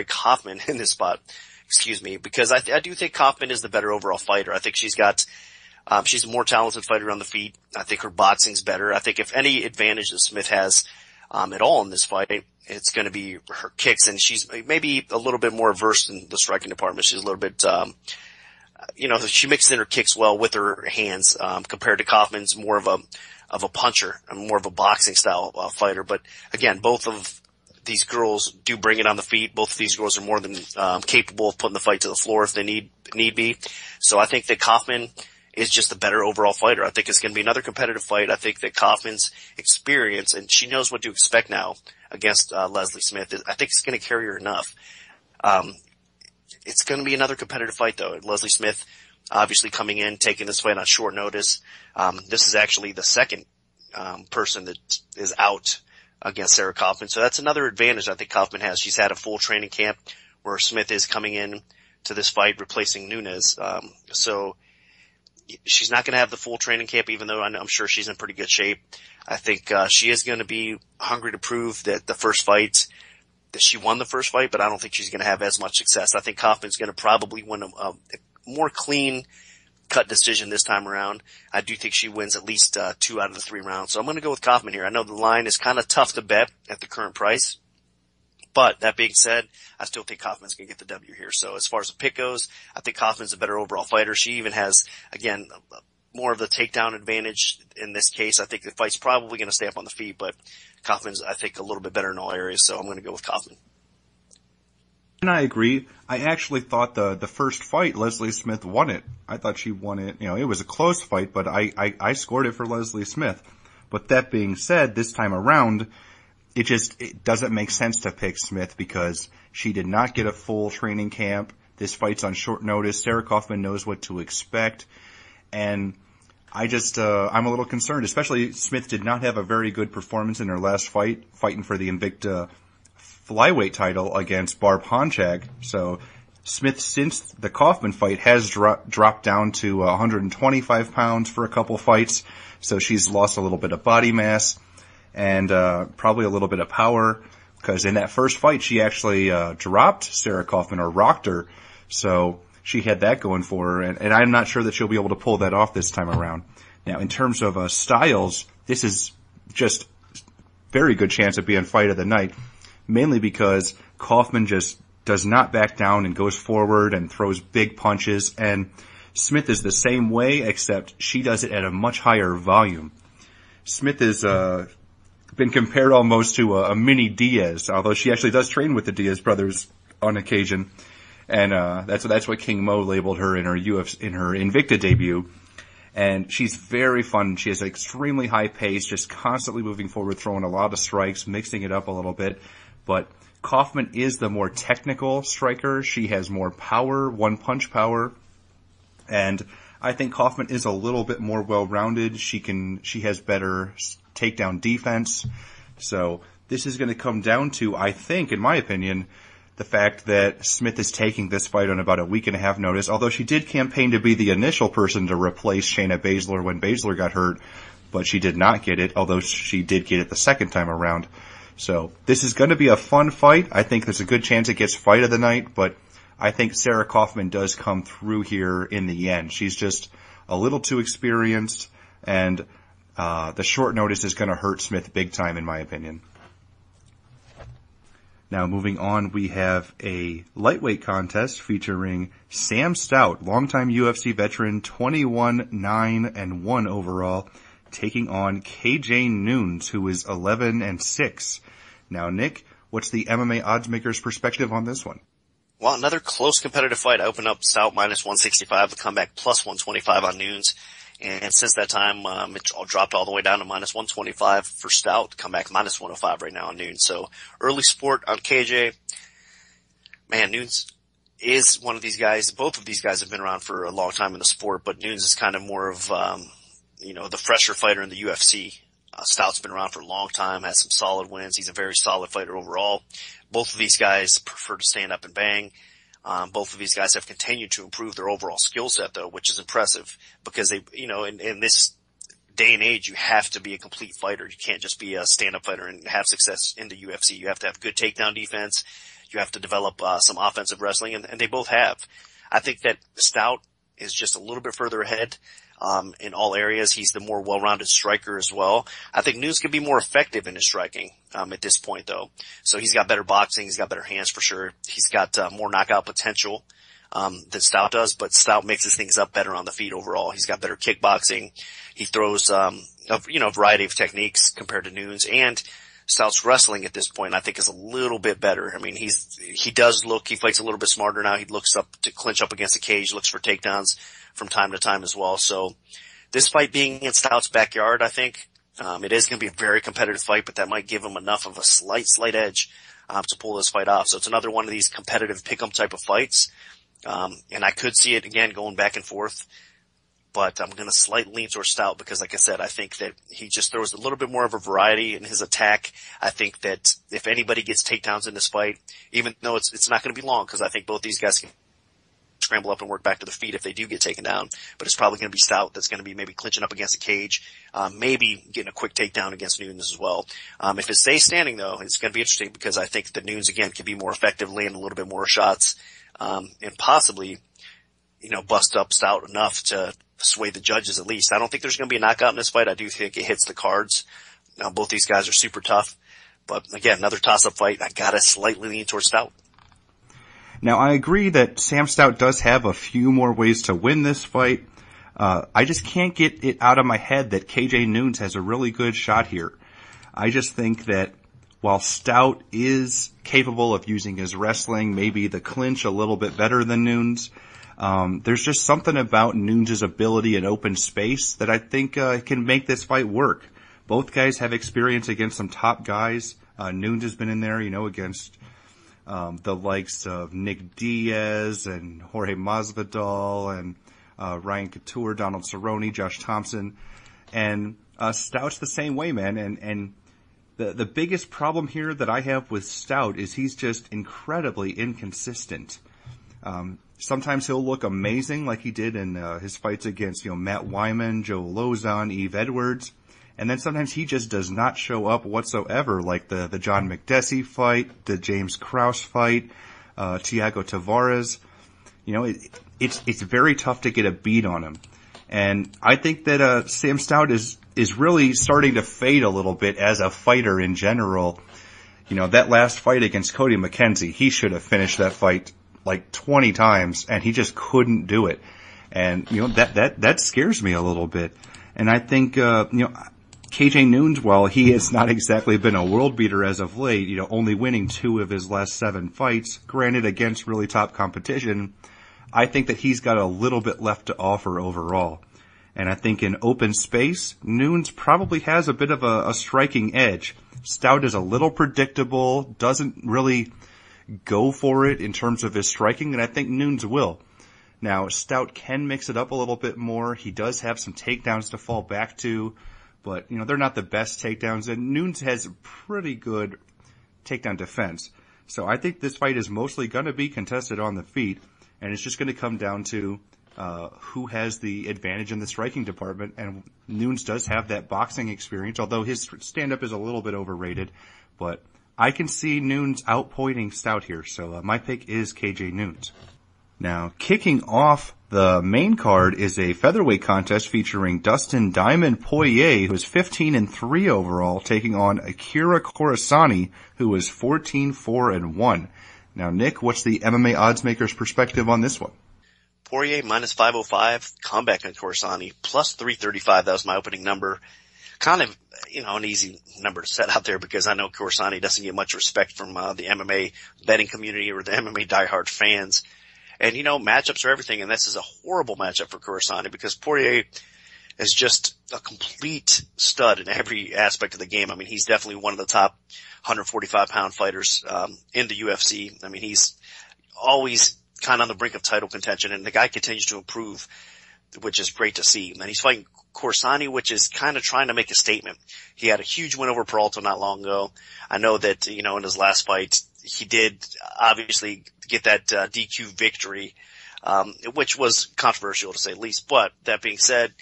Kaufman in this spot. Excuse me, because I do think Kaufman is the better overall fighter. I think she's a more talented fighter on the feet. I think her boxing's better. I think if any advantage that Smith has, at all in this fight, it's going to be her kicks, and she's maybe a little bit more versed in the striking department. She's a little bit, she mixes in her kicks well with her hands, compared to Kaufman's more of a puncher and more of a boxing style fighter. But again, both of these girls do bring it on the feet. Both of these girls are more than capable of putting the fight to the floor if they need be. So I think that Kaufman is just a better overall fighter. I think it's going to be another competitive fight. I think that Kaufman's experience, and she knows what to expect now against Leslie Smith, I think it's going to carry her enough. It's going to be another competitive fight, though. Leslie Smith obviously coming in, taking this fight on short notice. This is actually the second person that is out against Sarah Kaufman. So that's another advantage I think Kaufman has. She's had a full training camp where Smith is coming in to this fight replacing Nunes. So she's not going to have the full training camp, even though I'm sure she's in pretty good shape. I think she is going to be hungry to prove that that she won the first fight, but I don't think she's going to have as much success. I think Kaufman's going to probably win a more clean cut decision this time around. I do think she wins at least 2 out of the 3 rounds. So I'm going to go with Kaufman here. I know the line is kind of tough to bet at the current price, but that being said, I still think Kaufman's going to get the W here. So as far as the pick goes, I think Kaufman's a better overall fighter. She even has, again, more of the takedown advantage in this case. I think the fight's probably going to stay up on the feet, but Kaufman's, I think, a little bit better in all areas. So I'm going to go with Kaufman. And I agree. I actually thought the first fight, Leslie Smith won it. I thought she won it. It was a close fight, but I scored it for Leslie Smith. But that being said, this time around, it doesn't make sense to pick Smith because she did not get a full training camp. This fight's on short notice. Sarah Kaufman knows what to expect. And I'm a little concerned, especially Smith did not have a very good performance in her last fight, fighting for the Invicta flyweight title against Barb Honchak. So Smith, since the Kaufman fight, has dropped down to 125 pounds for a couple fights. So she's lost a little bit of body mass and probably a little bit of power, because in that first fight she actually dropped Sarah Kaufman, or rocked her. So she had that going for her, and I'm not sure that she'll be able to pull that off this time around. Now, in terms of styles, this is just very good chance of being fight of the night, mainly because Kaufman just does not back down and goes forward and throws big punches, and Smith is the same way, except she does it at a much higher volume. Smith is been compared almost to a mini Diaz, although she actually does train with the Diaz brothers on occasion. And that's what King Mo labeled her in her Invicta debut. And she's very fun. She has an extremely high pace, just constantly moving forward, throwing a lot of strikes, mixing it up a little bit. But Kaufman is the more technical striker. She has more power, one-punch power. And I think Kaufman is a little bit more well-rounded. She has better takedown defense. So this is going to come down to, I think, in my opinion, the fact that Smith is taking this fight on about a week and a half notice, although she did campaign to be the initial person to replace Shayna Baszler when Baszler got hurt, but she did not get it, although she did get it the second time around. So this is going to be a fun fight. I think there's a good chance it gets fight of the night, but I think Sarah Kaufman does come through here in the end. She's just a little too experienced, and the short notice is going to hurt Smith big time, in my opinion. Now, moving on, we have a lightweight contest featuring Sam Stout, longtime UFC veteran, 21-9-1 overall, taking on KJ Nunes, who is 11-6. Now, Nick, what's the MMA Oddsmaker's perspective on this one? Well, another close competitive fight. I opened up Stout minus 165, the comeback plus 125 on Nunes. And since that time, it dropped all the way down to minus 125 for Stout, comeback minus 105 right now on Nunes. So early support on KJ. Man, Nunes is one of these guys. Both of these guys have been around for a long time in the sport, but Nunes is kind of more of, the fresher fighter in the UFC. Stout's been around for a long time, has some solid wins. He's a very solid fighter overall. Both of these guys prefer to stand up and bang. Both of these guys have continued to improve their overall skill set, though, which is impressive, because they, in this day and age, you have to be a complete fighter. You can't just be a stand-up fighter and have success in the UFC. You have to have good takedown defense. You have to develop some offensive wrestling, and they both have. I think that Stout is just a little bit further ahead in all areas. He's the more well-rounded striker as well. I think Nunes could be more effective in his striking at this point, though. So he's got better boxing. He's got better hands for sure. He's got more knockout potential than Stout does, but Stout mixes things up better on the feet overall. He's got better kickboxing. He throws a variety of techniques compared to Nunes, and Stout's wrestling at this point I think is a little bit better. I mean, he fights a little bit smarter now. He looks up to clinch up against the cage, looks for takedowns from time to time as well. So this fight being in Stout's backyard, I think, it is going to be a very competitive fight, but that might give him enough of a slight edge, to pull this fight off. So it's another one of these competitive pick'em type of fights. And I could see it again going back and forth, but I'm going to slightly lean towards Stout because, like I said, I think that he just throws a little bit more of a variety in his attack. I think that if anybody gets takedowns in this fight, even though it's not going to be long, because I think both these guys can scramble up and work back to the feet if they do get taken down, but it's probably going to be Stout that's going to be maybe clinching up against the cage, maybe getting a quick takedown against Nunes as well. If it stays standing, though, it's going to be interesting because I think that Nunes again can be more effective, land a little bit more shots, and possibly, bust up Stout enough to sway the judges at least. I don't think there's going to be a knockout in this fight. I do think it hits the cards. Now, both these guys are super tough, but again, another toss-up fight. I gotta slightly lean towards Stout. Now, I agree that Sam Stout does have a few more ways to win this fight. I just can't get it out of my head that KJ Nunes has a really good shot here. I just think that while Stout is capable of using his wrestling, maybe the clinch a little bit better than Nunes, there's just something about Nunes' ability in open space that I think can make this fight work. Both guys have experience against some top guys. Nunes has been in there, against the likes of Nick Diaz and Jorge Masvidal and Ryan Couture, Donald Cerrone, Josh Thompson. And Stout's the same way, man. And the biggest problem here that I have with Stout is he's just incredibly inconsistent. Sometimes he'll look amazing like he did in his fights against, Matt Wyman, Joe Lozon, Eve Edwards. And then sometimes he just does not show up whatsoever, like the John McDessie fight, the James Krause fight, Thiago Tavares. It's very tough to get a beat on him. And I think that Sam Stout is really starting to fade a little bit as a fighter in general. That last fight against Cody McKenzie, he should have finished that fight like 20 times, and he just couldn't do it. And, that scares me a little bit. And I think, KJ Nunes, while he has not exactly been a world beater as of late, only winning 2 of his last 7 fights, granted against really top competition, I think that he's got a little bit left to offer overall. And I think in open space, Nunes probably has a bit of a striking edge. Stout is a little predictable, doesn't really go for it in terms of his striking, and I think Nunes will. Now, Stout can mix it up a little bit more. He does have some takedowns to fall back to, but, they're not the best takedowns, and Nunes has pretty good takedown defense. So I think this fight is mostly going to be contested on the feet, and it's just going to come down to who has the advantage in the striking department, and Nunes does have that boxing experience, although his stand-up is a little bit overrated, but I can see Nunes outpointing Stout here, so my pick is KJ Nunes. Now, kicking off the main card is a featherweight contest featuring Dustin Diamond Poirier, who is 15-3 overall, taking on Akira Corassani, who is 14-4-1. Now, Nick, what's the MMA oddsmaker's perspective on this one? Poirier minus 505, comeback on Corassani, plus 335. That was my opening number. Kind of, an easy number to set out there because I know Corassani doesn't get much respect from the MMA betting community or the MMA diehard fans. And, matchups are everything, and this is a horrible matchup for Corassani because Poirier is just a complete stud in every aspect of the game. I mean, he's definitely one of the top 145-pound fighters in the UFC. I mean, he's always kind of on the brink of title contention, and the guy continues to improve, which is great to see. And he's fighting Corassani, which is kind of trying to make a statement. He had a huge win over Peralta not long ago. I know that, in his last fight, he did obviously get that DQ victory, which was controversial to say the least. But that being said,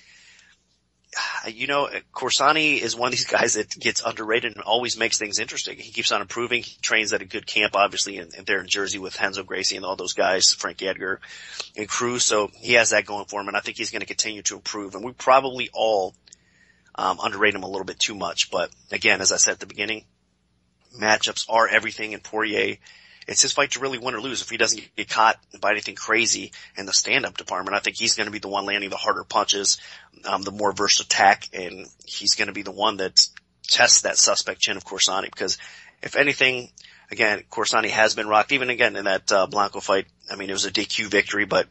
Corassani is one of these guys that gets underrated and always makes things interesting. He keeps on improving. He trains at a good camp, obviously, and they're in Jersey with Renzo Gracie and all those guys, Frankie Edgar and crew. So he has that going for him, and I think he's going to continue to improve. And we probably all underrate him a little bit too much. But again, as I said at the beginning, matchups are everything, and Poirier, it's his fight to really win or lose. If he doesn't get caught by anything crazy in the stand-up department, I think he's going to be the one landing the harder punches, the more versed attack, and he's going to be the one that tests that suspect chin of Corassani. Because if anything, again, Corassani has been rocked, even again in that Blanco fight. I mean, it was a DQ victory, but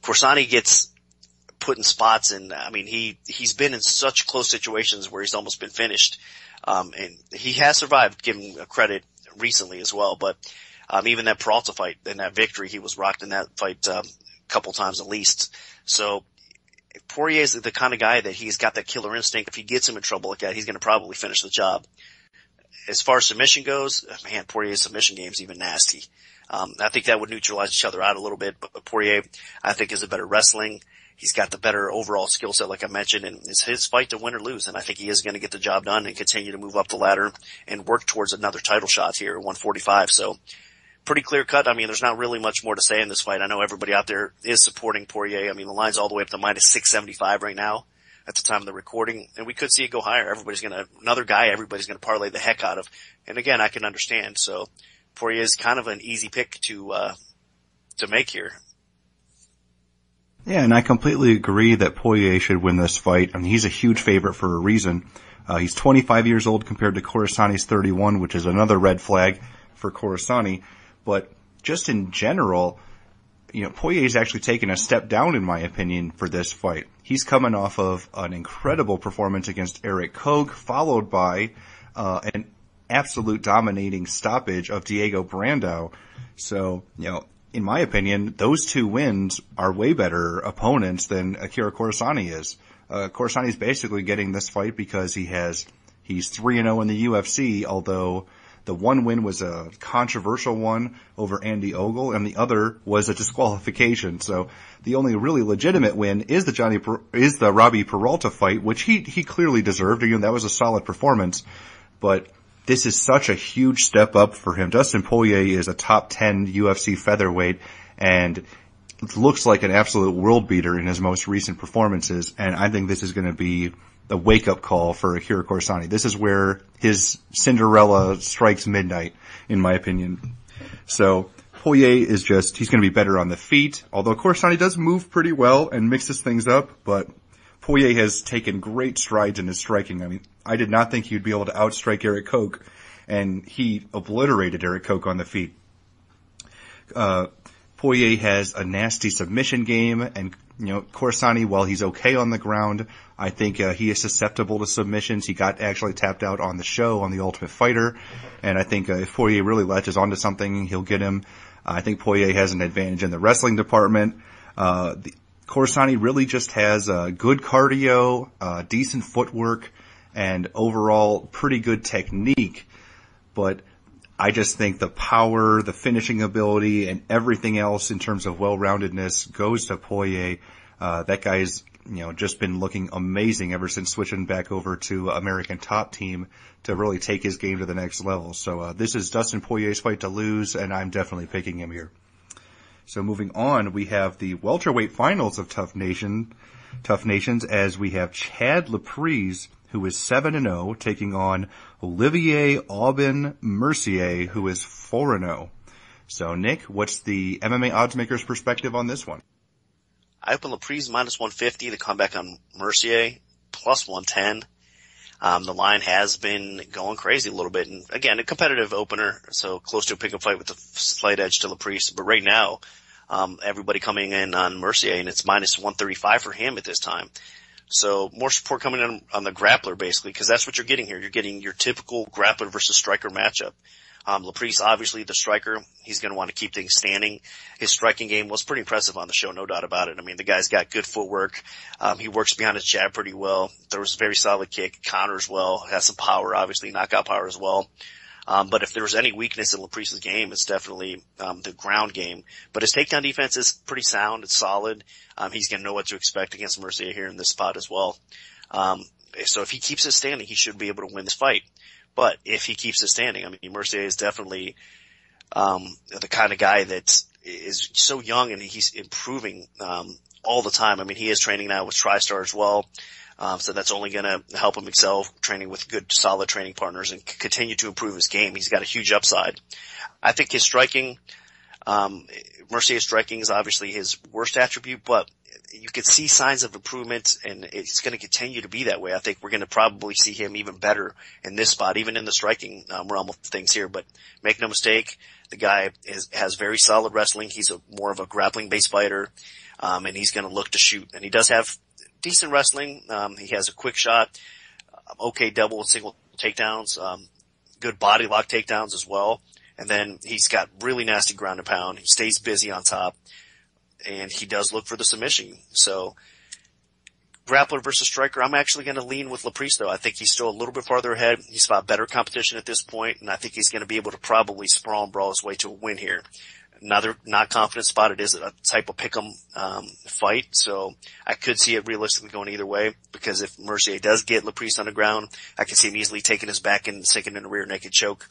Corassani gets put in spots, and I mean, he's been in such close situations where he's almost been finished. And he has survived, give him credit recently as well, but even that Peralta fight and that victory, he was rocked in that fight a couple times at least. So Poirier is the kind of guy that he's got that killer instinct. If he gets him in trouble like that, he's going to probably finish the job. As far as submission goes, man, Poirier's submission game's even nasty. I think that would neutralize each other out a little bit, but Poirier, I think, is a better wrestling. He's got the better overall skill set, like I mentioned, and it's his fight to win or lose. And I think he is going to get the job done and continue to move up the ladder and work towards another title shot here at 145. So pretty clear cut. I mean, there's not really much more to say in this fight. I know everybody out there is supporting Poirier. I mean, the line's all the way up to minus 675 right now at the time of the recording, and we could see it go higher. Another guy everybody's going to parlay the heck out of. And again, I can understand. So Poirier is kind of an easy pick to make here. Yeah, and I completely agree that Poirier should win this fight. I mean, he's a huge favorite for a reason. He's 25 years old compared to Corassani's 31, which is another red flag for Corassani. But just in general, Poirier's actually taken a step down, in my opinion, for this fight. He's coming off of an incredible performance against Eric Koch, followed by an absolute dominating stoppage of Diego Brandao. So, in my opinion, those two wins are way better opponents than Akira Corassani is. Corassani's basically getting this fight because he's 3-0 in the UFC, although the one win was a controversial one over Andy Ogle, and the other was a disqualification. So the only really legitimate win is the Robbie Peralta fight, which he clearly deserved. That was a solid performance, but this is such a huge step up for him. Dustin Poirier is a top 10 UFC featherweight, and looks like an absolute world beater in his most recent performances, and I think this is going to be a wake-up call for Akira Corassani. This is where his Cinderella strikes midnight, in my opinion. So Poirier is he's going to be better on the feet, although Corassani does move pretty well and mixes things up, but Poirier has taken great strides in his striking. I mean, I did not think he'd be able to outstrike Eric Koch, and he obliterated Eric Koch on the feet. Poirier has a nasty submission game, and Corassani, while he's okay on the ground, I think he is susceptible to submissions. He got actually tapped out on the show on The Ultimate Fighter, and I think if Poirier really latches onto something, he'll get him. I think Poirier has an advantage in the wrestling department. Corassani really just has good cardio, decent footwork, and overall pretty good technique, but I just think the power, the finishing ability, and everything else in terms of well-roundedness goes to Poirier. That guy's, just been looking amazing ever since switching back over to American Top Team to really take his game to the next level. So, this is Dustin Poirier's fight to lose, and I'm definitely picking him here. So moving on, we have the welterweight finals of Tough Nations, as we have Chad Lepri, who is 7-0, taking on Olivier Aubin Mercier, who is 4-0. So, Nick, what's the MMA Oddsmaker's perspective on this one? I open Lepri minus 150, the comeback on Mercier plus 110. The line has been going crazy a little bit, and again, a competitive opener, so close to a pick-up fight with a slight edge to Lepri. But right now, everybody coming in on Mercier, and it's minus 135 for him at this time. So more support coming in on the grappler, basically, because that's what you're getting here. You're getting your typical grappler versus striker matchup. Lepri, obviously the striker. He's going to want to keep things standing. His striking game was pretty impressive on the show, no doubt about it. I mean, the guy's got good footwork. He works behind his jab pretty well. Throws a very solid kick, counters well, has some power, obviously, knockout power as well. But if there was any weakness in Lepri's game, it's definitely the ground game. But his takedown defense is pretty sound. It's solid. He's going to know what to expect against Mercier here in this spot as well. So if he keeps it standing, he should be able to win this fight. But if he keeps it standing, I mean, Mercier is definitely the kind of guy that is so young, and he's improving all the time. I mean, he is training now with TriStar as well. So that's only going to help him excel, training with good, solid training partners, and continue to improve his game. He's got a huge upside. I think his striking, Mercier's striking is obviously his worst attribute, but you could see signs of improvement, and it's going to continue to be that way. I think we're going to probably see him even better in this spot, even in the striking realm of things here. But make no mistake, the guy has very solid wrestling. He's more of a grappling-based fighter, and he's going to look to shoot. And he does have decent wrestling. He has a quick shot, okay double and single takedowns, good body lock takedowns as well. And then he's got really nasty ground and pound. He stays busy on top, and he does look for the submission. So grappler versus striker, I'm actually going to lean with Lepri, though. I think he's still a little bit farther ahead. He's got better competition at this point, and I think he's going to be able to probably sprawl and brawl his way to a win here. Another not confident spot. It is a type of pick'em fight, so I could see it realistically going either way, because if Mercier does get Lepri on the ground, I can see him easily taking his back and sinking in a rear naked choke.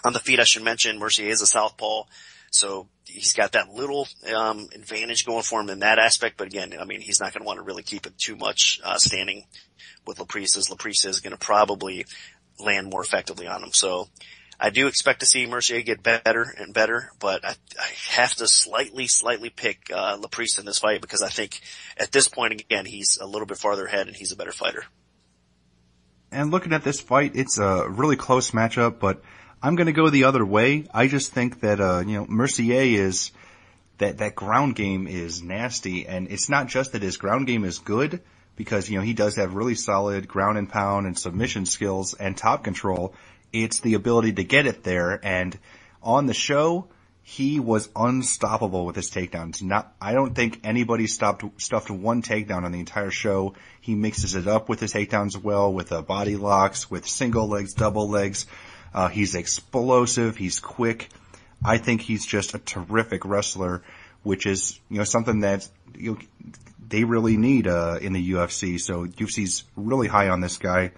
On the feet, I should mention, Mercier is a southpaw, so he's got that little advantage going for him in that aspect. But again, I mean, he's not going to want to really keep it too much standing with Lepri, as Lepri is going to probably land more effectively on him. So I do expect to see Mercier get better and better, but I have to slightly pick Lepri in this fight, because I think at this point, again, he's a little bit farther ahead and he's a better fighter. And looking at this fight, it's a really close matchup, but I'm going to go the other way. I just think that, Mercier is, that ground game is nasty. And it's not just that his ground game is good, because, he does have really solid ground and pound and submission skills and top control. It's the ability to get it there. And on the show, he was unstoppable with his takedowns. I don't think anybody stuffed one takedown on the entire show. He mixes it up with his takedowns well, with body locks, with single legs, double legs. He's explosive. He's quick. I think he's just a terrific wrestler, which is, something that they really need in the UFC. So UFC's really high on this guy.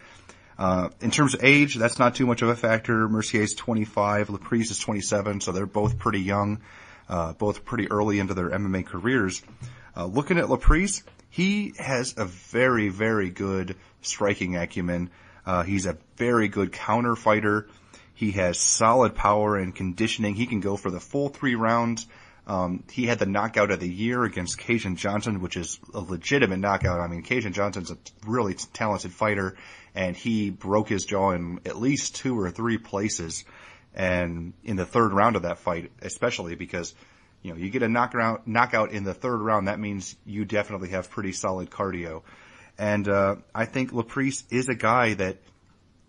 In terms of age, that's not too much of a factor. Mercier's 25, Lepri is 27, so they're both pretty young, both pretty early into their MMA careers. Looking at Lepri, he has a very, very good striking acumen. He's a very good counter fighter. He has solid power and conditioning. He can go for the full 3 rounds. He had the knockout of the year against Cajun Johnson, which is a legitimate knockout. I mean, Cajun Johnson's a really talented fighter, and he broke his jaw in at least 2 or 3 places. And in the 3rd round of that fight, especially because, you get a knockout in the 3rd round, that means you definitely have pretty solid cardio. And, I think Lepri is a guy that,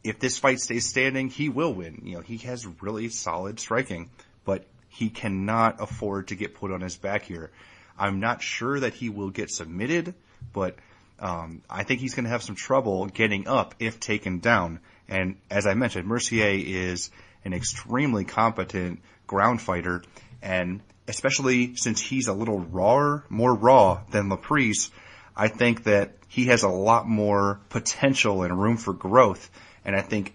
if this fight stays standing, he will win. He has really solid striking, but he cannot afford to get put on his back here. I'm not sure that he will get submitted, but I think he's going to have some trouble getting up if taken down. And as I mentioned, Mercier is an extremely competent ground fighter, and especially since he's a little more raw than Lepri, I think that he has a lot more potential and room for growth. And I think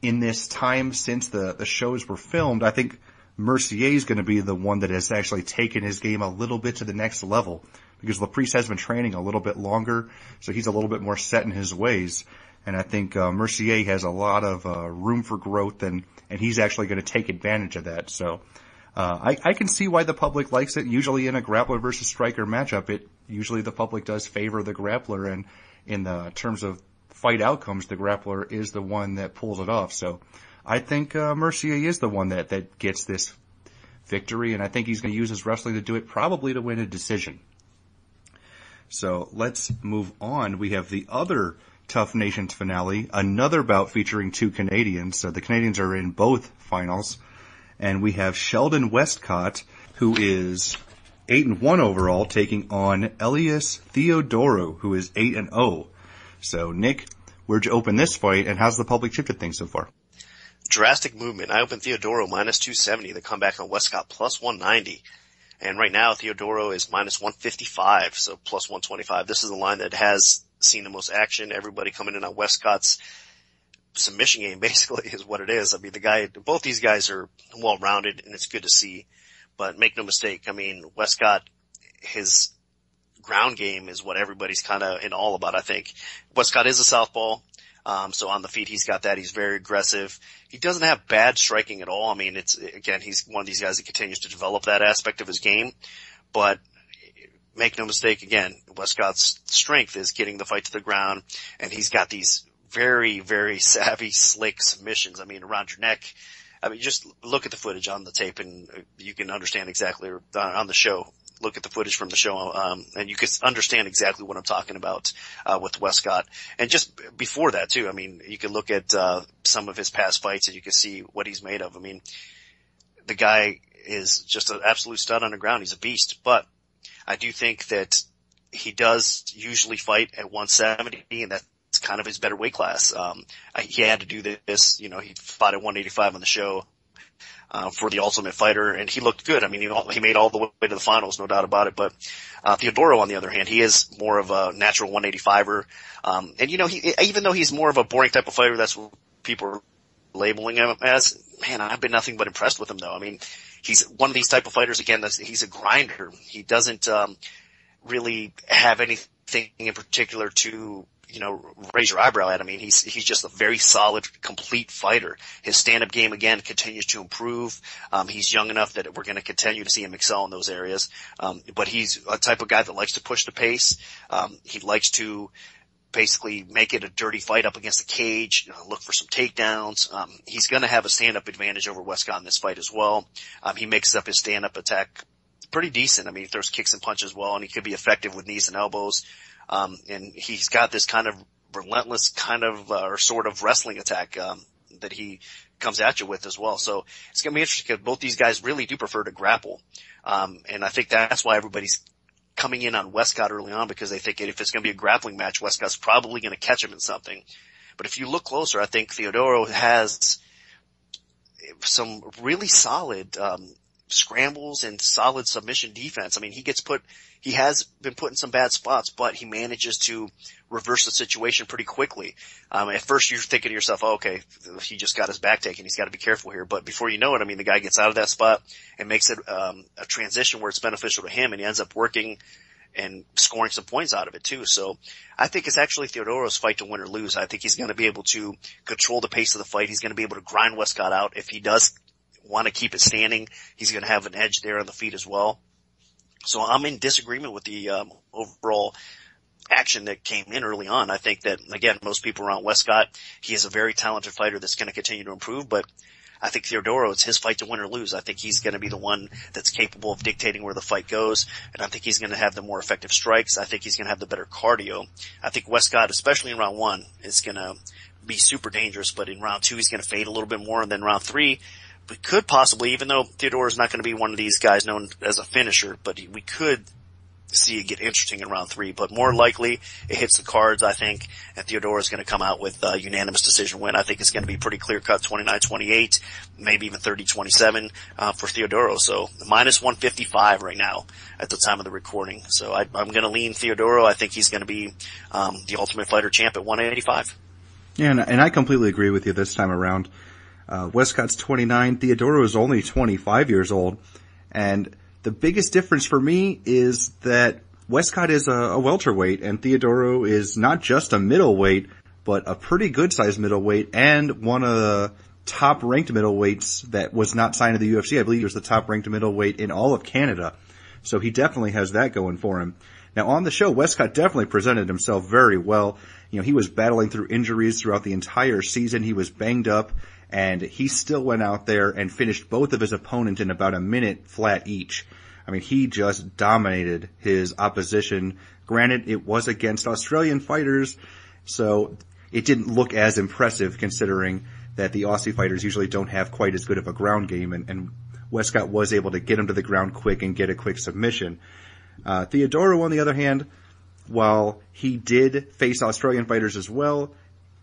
in this time since the shows were filmed, I think Mercier is going to be the one that has actually taken his game a little bit to the next level, because Lepri has been training a little bit longer, so he's a little bit more set in his ways. And I think Mercier has a lot of room for growth, and he's actually going to take advantage of that. So I can see why the public likes it. Usually in a grappler versus striker matchup, usually the public does favor the grappler, and in the terms of fight outcomes, the grappler is the one that pulls it off. So I think Mercier is the one that gets this victory, and I think he's going to use his wrestling to do it, probably to win a decision. So let's move on. We have the other TUF Nations finale, another bout featuring 2 Canadians. So the Canadians are in both finals, and we have Sheldon Westcott, who is 8-1 overall, taking on Elias Theodoro, who is 8-0. So, Nick, where'd you open this fight, and how's the public shifted things so far? Drastic movement. I opened Theodoro minus 270. The comeback on Westcott plus 190. And right now, Theodoro is minus 155, so plus 125. This is the line that has seen the most action. Everybody coming in on Westcott's submission game, basically, is what it is. I mean, both these guys are well-rounded, and it's good to see. But make no mistake, I mean, Westcott, his ground game is what everybody's kind of in all about, I think. Westcott is a southpaw, so on the feet he's got that. He's very aggressive. He doesn't have bad striking at all. I mean, he's one of these guys that continues to develop that aspect of his game. But make no mistake, again, Westcott's strength is getting the fight to the ground, and he's got these very, very savvy, slick submissions. I mean, around your neck. I mean, just look at the footage on the tape, and you can understand exactly, on the show. Look at the footage from the show, and you can understand exactly what I'm talking about, with Westcott. And just before that too, I mean, you can look at, some of his past fights and you can see what he's made of. I mean, the guy is just an absolute stud on the ground. He's a beast, but I do think that he does usually fight at 170, and that's kind of his better weight class. He had to do this, he fought at 185 on the show. For the Ultimate Fighter, and he looked good. I mean, he made all the way to the finals, no doubt about it. But Theodoro, on the other hand, he is more of a natural 185er. And even though he's more of a boring type of fighter, that's what people are labeling him as. Man, I've been nothing but impressed with him, though. I mean, he's one of these type of fighters. Again, he's a grinder. He doesn't really have anything in particular to raise your eyebrow at. I mean, he's just a very solid, complete fighter. His stand-up game, again, continues to improve. He's young enough that we're going to continue to see him excel in those areas. But he's a type of guy that likes to push the pace. He likes to basically make it a dirty fight up against the cage, look for some takedowns. He's going to have a stand-up advantage over Westcott in this fight as well. He makes up his stand-up attack pretty decent. I mean, he throws kicks and punches well, and he could be effective with knees and elbows. And he's got this kind of relentless kind of, or sort of wrestling attack, that he comes at you with as well. So it's going to be interesting because both these guys really do prefer to grapple. And I think that's why everybody's coming in on Westcott early on, because they think if it's going to be a grappling match, Westcott's probably going to catch him in something. But if you look closer, I think Theodoro has some really solid, scrambles and solid submission defense. I mean, he has been put in some bad spots, but he manages to reverse the situation pretty quickly. At first you're thinking to yourself, oh, okay, he just got his back taken. He's got to be careful here. But before you know it, I mean, the guy gets out of that spot and makes it, a transition where it's beneficial to him, and he ends up working and scoring some points out of it too. So I think it's actually Theodoro's fight to win or lose. I think he's going to be able to control the pace of the fight. He's going to be able to grind Westcott out. If he does want to keep it standing, he's going to have an edge there on the feet as well. So I'm in disagreement with the overall action that came in early on. I think that, again, most people around Westcott, he is a very talented fighter that's going to continue to improve, but I think Theodoro, it's his fight to win or lose. I think he's going to be the one that's capable of dictating where the fight goes, and I think he's going to have the more effective strikes. I think he's going to have the better cardio. I think Westcott, especially in round 1, is going to be super dangerous, but in round 2, he's going to fade a little bit more, and then round 3, we could possibly, even though Theodoro is not going to be one of these guys known as a finisher, but we could see it get interesting in round 3. But more likely, it hits the cards, I think, and Theodoro is going to come out with a unanimous decision win. I think it's going to be pretty clear-cut, 29-28, maybe even 30-27 for Theodoro. So minus 155 right now at the time of the recording. So I'm going to lean Theodoro. I think he's going to be the Ultimate Fighter champ at 185. Yeah, and I completely agree with you this time around. Westcott's 29, Theodoro is only 25 years old, and the biggest difference for me is that Westcott is a welterweight, and Theodoro is not just a middleweight, but a pretty good-sized middleweight, and one of the top-ranked middleweights that was not signed to the UFC. I believe he was the top-ranked middleweight in all of Canada, so he definitely has that going for him. Now, on the show, Westcott definitely presented himself very well. You know, he was battling through injuries throughout the entire season. He was banged up, and he still went out there and finished both of his opponents in about a minute flat each. I mean, he just dominated his opposition. Granted, it was against Australian fighters, so it didn't look as impressive considering that the Aussie fighters usually don't have quite as good of a ground game, and Westcott was able to get him to the ground quick and get a quick submission. Theodoro, on the other hand, while he did face Australian fighters as well,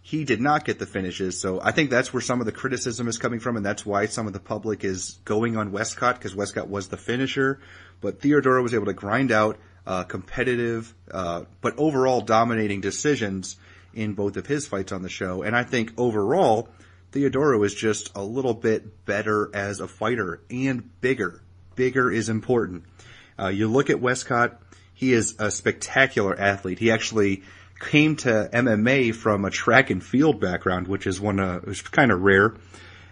he did not get the finishes, so I think that's where some of the criticism is coming from, and that's why some of the public is going on Westcott, because Westcott was the finisher. But Theodoro was able to grind out competitive, but overall dominating decisions in both of his fights on the show. And I think overall, Theodoro is just a little bit better as a fighter and bigger. Bigger is important. You look at Westcott, he is a spectacular athlete. He actually came to MMA from a track and field background, which is kind of rare.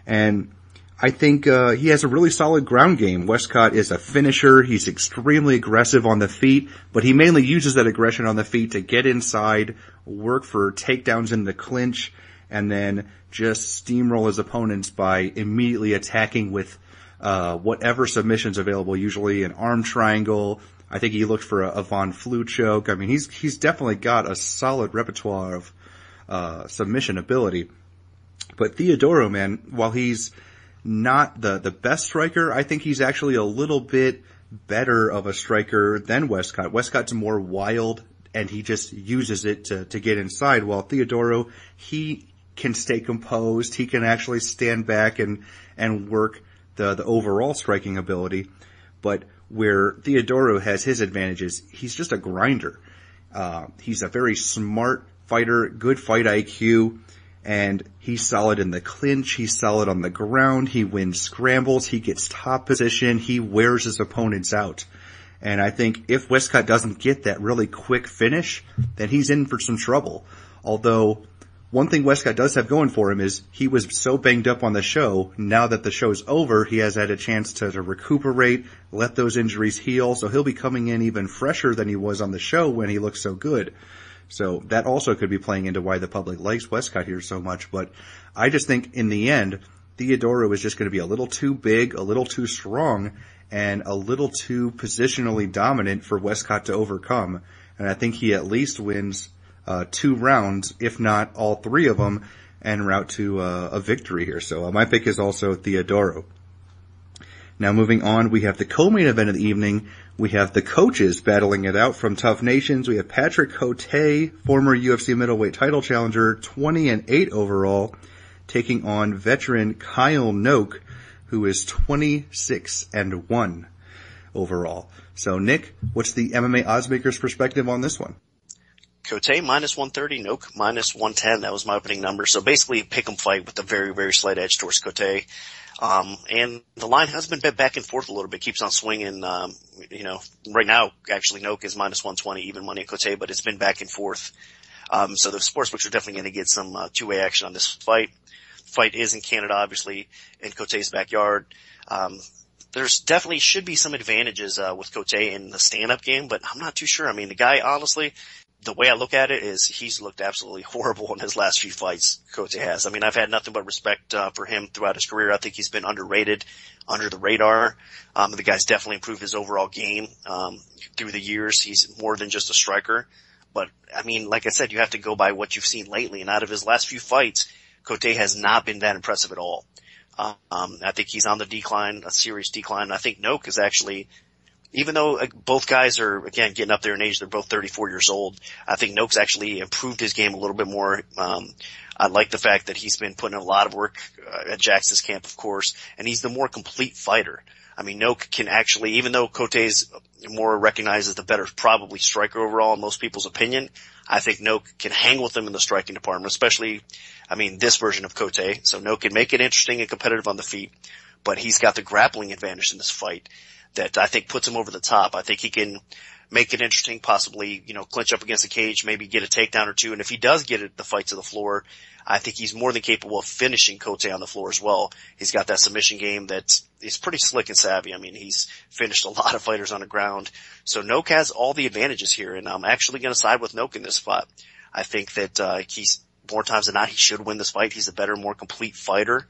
And I think he has a really solid ground game. Westcott is a finisher. He's extremely aggressive on the feet, but he mainly uses that aggression on the feet to get inside, work for takedowns in the clinch, and then just steamroll his opponents by immediately attacking with whatever submission's available, usually an arm triangle. I think he looked for a Von Flue choke. I mean, he's definitely got a solid repertoire of submission ability. But Theodoro, man, while he's not the best striker, I think he's actually a little bit better of a striker than Westcott. Westcott's more wild, and he just uses it to get inside, while Theodoro, he can stay composed. He can actually stand back and work the overall striking ability. But where Theodoro has his advantages, he's just a grinder. He's a very smart fighter, good fight IQ, and he's solid in the clinch. He's solid on the ground. He wins scrambles. He gets top position. He wears his opponents out. And I think if Westcott doesn't get that really quick finish, then he's in for some trouble. Although, one thing Westcott does have going for him is he was so banged up on the show. Now that the show's over, he has had a chance to recuperate, let those injuries heal, so he'll be coming in even fresher than he was on the show when he looked so good. So that also could be playing into why the public likes Westcott here so much. But I just think in the end, Theodoro is just going to be a little too big, a little too strong, and a little too positionally dominant for Westcott to overcome. And I think he at least wins 2 rounds, if not all 3 of them, en route to a victory here. So my pick is also Theodoro. Now moving on, we have the co-main event of the evening. We have the coaches battling it out from Tough Nations. We have Patrick Cote, former UFC middleweight title challenger, 20-8 overall, taking on veteran Kyle Noke, who is 26-1 overall. So Nick, what's the MMA Oddsmaker's perspective on this one? Cote minus 130, Noke minus 110. That was my opening number. So basically a pick 'em fight with a very, very slight edge towards Cote. And the line has been back and forth a little bit, keeps on swinging. Right now, actually, Noke is minus 120, even money in Cote, but it's been back and forth. So the sportsbooks are definitely going to get some two-way action on this fight. Fight is in Canada, obviously, in Cote's backyard. There's definitely should be some advantages with Cote in the stand-up game, but I'm not too sure. I mean, the guy, honestly, the way I look at it is he's looked absolutely horrible in his last few fights, Cote has. I mean, I've had nothing but respect for him throughout his career. I think he's been underrated, under the radar. The guy's definitely improved his overall game through the years. He's more than just a striker. But, I mean, like I said, you have to go by what you've seen lately. And out of his last few fights, Cote has not been that impressive at all. I think he's on the decline, a serious decline. I think Noke is actually, even though both guys are, again, getting up there in age, they're both 34 years old, I think Noke's actually improved his game a little bit more. I like the fact that he's been putting in a lot of work at Jackson's camp, of course, and he's the more complete fighter. I mean, Noke can actually, even though Cote's more recognized as the better, probably striker overall in most people's opinion, I think Noke can hang with him in the striking department, especially, I mean, this version of Cote. So Noke can make it interesting and competitive on the feet, but he's got the grappling advantage in this fight that I think puts him over the top. I think he can make it interesting, possibly, clinch up against the cage, maybe get a takedown or two. And if he does get the fight to the floor, I think he's more than capable of finishing Cote on the floor as well. He's got that submission game that is pretty slick and savvy. I mean, he's finished a lot of fighters on the ground. So Noke has all the advantages here, and I'm actually going to side with Noke in this spot. I think that he's, more times than not, he should win this fight. He's a better, more complete fighter.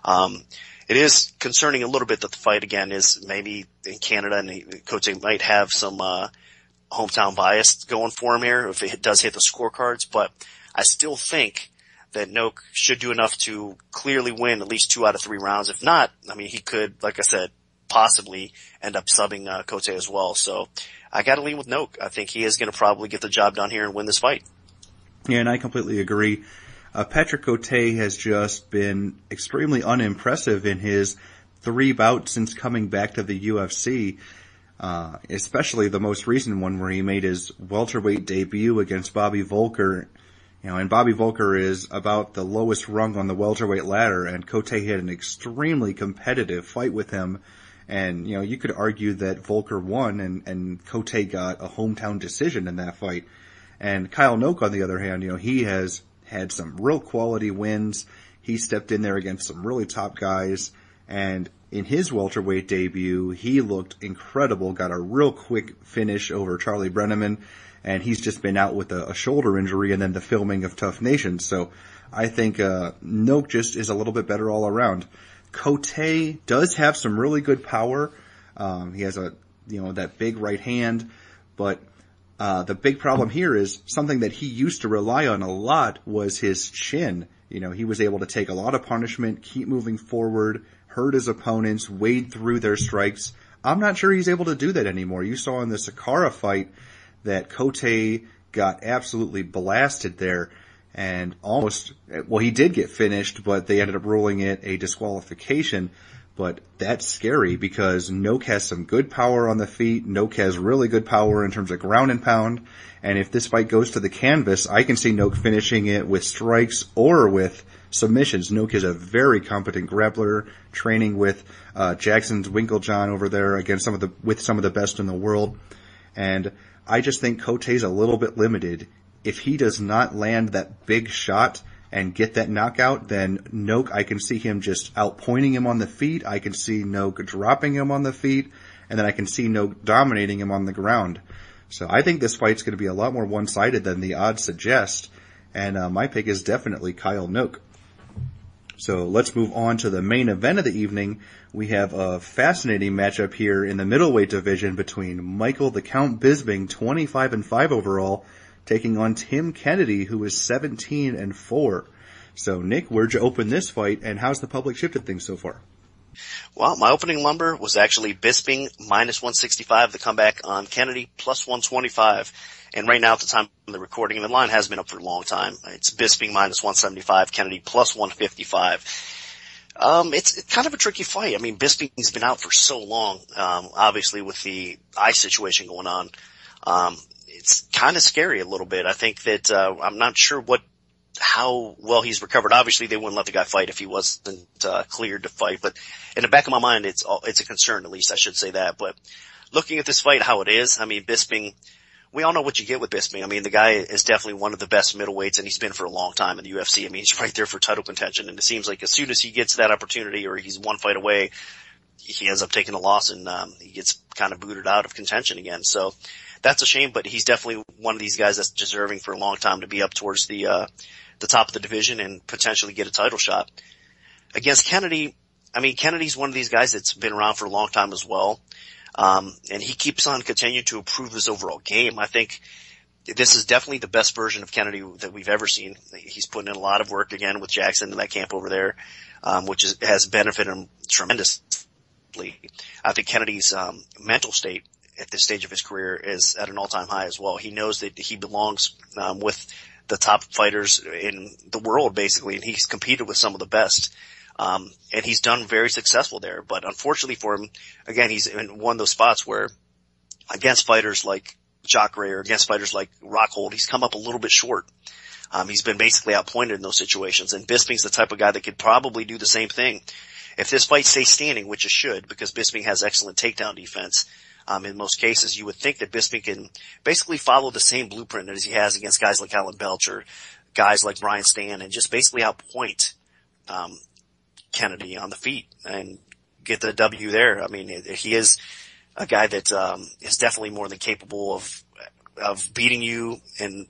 It is concerning a little bit that the fight, again, is maybe in Canada, and Cote might have some hometown bias going for him here if it does hit the scorecards, but I still think that Noke should do enough to clearly win at least 2 out of 3 rounds. If not, I mean, he could, like I said, possibly end up subbing Cote as well. So I got to lean with Noke. I think he is going to probably get the job done here and win this fight. Yeah, and I completely agree. Patrick Cote has just been extremely unimpressive in his 3 bouts since coming back to the UFC, especially the most recent one where he made his welterweight debut against Bobby Volker. And Bobby Volker is about the lowest rung on the welterweight ladder, and Cote had an extremely competitive fight with him. And, you could argue that Volker won and Cote got a hometown decision in that fight. And Kyle Noke, on the other hand, he has had some real quality wins. He stepped in there against some really top guys, and in his welterweight debut, he looked incredible, got a real quick finish over Charlie Brenneman, and he's just been out with a shoulder injury and then the filming of Tough Nations. So I think Noke just is a little bit better all around. Cote does have some really good power. He has that big right hand, but the big problem here is something that he used to rely on a lot was his chin. He was able to take a lot of punishment, keep moving forward, hurt his opponents, wade through their strikes. I'm not sure he's able to do that anymore. You saw in the Sakara fight that Cote got absolutely blasted there and he did get finished, but they ended up ruling it a disqualification. But that's scary because Noke has some good power on the feet. Noke has really good power in terms of ground and pound. And if this fight goes to the canvas, I can see Noke finishing it with strikes or with submissions. Noke is a very competent grappler, training with Jackson's Winklejohn over there with some of the best in the world. And I just think Cote's a little bit limited. If he does not land that big shot and get that knockout, then Noke, I can see him just outpointing him on the feet. I can see Noke dropping him on the feet, and then I can see Noke dominating him on the ground. So I think this fight's going to be a lot more one-sided than the odds suggest, and my pick is definitely Kyle Noke. So let's move on to the main event of the evening. We have a fascinating matchup here in the middleweight division between Michael the Count Bisping, 25-5 overall, taking on Tim Kennedy, who is 17-4. So Nick, where'd you open this fight, and how's the public shifted things so far? Well, my opening number was actually Bisping minus 165, the comeback on Kennedy plus 125. And right now at the time of the recording, and the line has been up for a long time, it's Bisping minus 175, Kennedy plus 155. It's kind of a tricky fight. I mean, Bisping's been out for so long, obviously with the eye situation going on. It's kind of scary a little bit. I think that, I'm not sure how well he's recovered. Obviously they wouldn't let the guy fight if he wasn't, cleared to fight, but in the back of my mind, it's a concern, at least I should say that. But looking at this fight, how it is, I mean, Bisping, we all know what you get with Bisping. I mean, the guy is definitely one of the best middleweights, and he's been for a long time in the UFC. I mean, he's right there for title contention, and it seems like as soon as he gets that opportunity or he's one fight away, he ends up taking a loss and, he gets kind of booted out of contention again. So that's a shame, but he's definitely one of these guys that's deserving for a long time to be up towards the top of the division and potentially get a title shot. Against Kennedy, I mean, Kennedy's one of these guys that's been around for a long time as well. And he keeps on continuing to improve his overall game. I think this is definitely the best version of Kennedy that we've ever seen. He's putting in a lot of work again with Jackson in that camp over there, which has benefited him tremendously. I think Kennedy's, mental state at this stage of his career is at an all-time high as well. He knows that he belongs, with the top fighters in the world, basically, and he's competed with some of the best. And he's done very successful there. But unfortunately for him, again, he's in one of those spots where against fighters like Jacare or against fighters like Rockhold, he's come up a little bit short. He's been basically outpointed in those situations. And Bisping's the type of guy that could probably do the same thing. If this fight stays standing, which it should, because Bisping has excellent takedown defense, in most cases, you would think that Bisping can basically follow the same blueprint as he has against guys like Alan Belch or guys like Brian Stan and just basically outpoint, Kennedy on the feet and get the W there. I mean, he is a guy that, is definitely more than capable of beating you in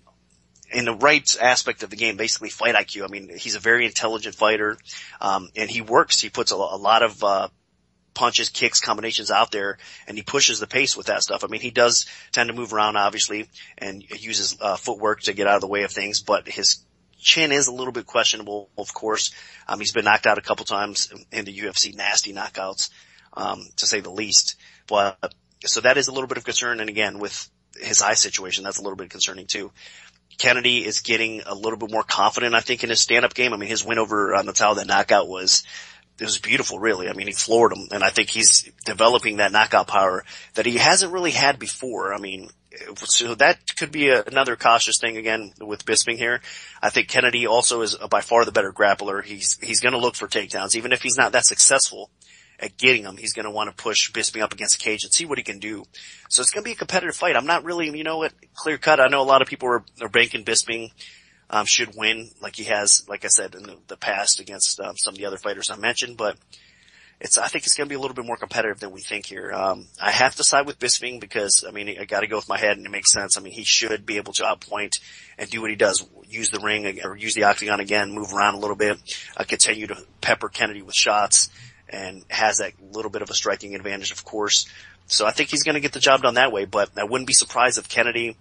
the right aspect of the game, basically fight IQ. I mean, he's a very intelligent fighter, and he works. He puts a lot of, punches, kicks, combinations out there, and he pushes the pace with that stuff. I mean, he does tend to move around, obviously, and uses footwork to get out of the way of things, but his chin is a little bit questionable, of course. He's been knocked out a couple times in the UFC, nasty knockouts, to say the least. But, so that is a little bit of concern, and again, with his eye situation, that's a little bit concerning too. Kennedy is getting a little bit more confident, I think, in his stand-up game. I mean, his win over Natal, that knockout was beautiful, really. I mean, he floored him, and I think he's developing that knockout power that he hasn't really had before. I mean, so that could be another cautious thing again with Bisping here. I think Kennedy also is by far the better grappler. He's going to look for takedowns, even if he's not that successful at getting them. He's going to want to push Bisping up against the cage and see what he can do. So it's going to be a competitive fight. I'm not really, clear cut. I know a lot of people are banking Bisping should win like he has, like I said, in the past against some of the other fighters I mentioned, but I think it's going to be a little bit more competitive than we think here. I have to side with Bisping because, I mean, I got to go with my head and it makes sense. I mean, he should be able to outpoint and do what he does, use the ring or use the octagon again, move around a little bit, continue to pepper Kennedy with shots, and has that little bit of a striking advantage, of course. So I think he's going to get the job done that way, but I wouldn't be surprised if Kennedy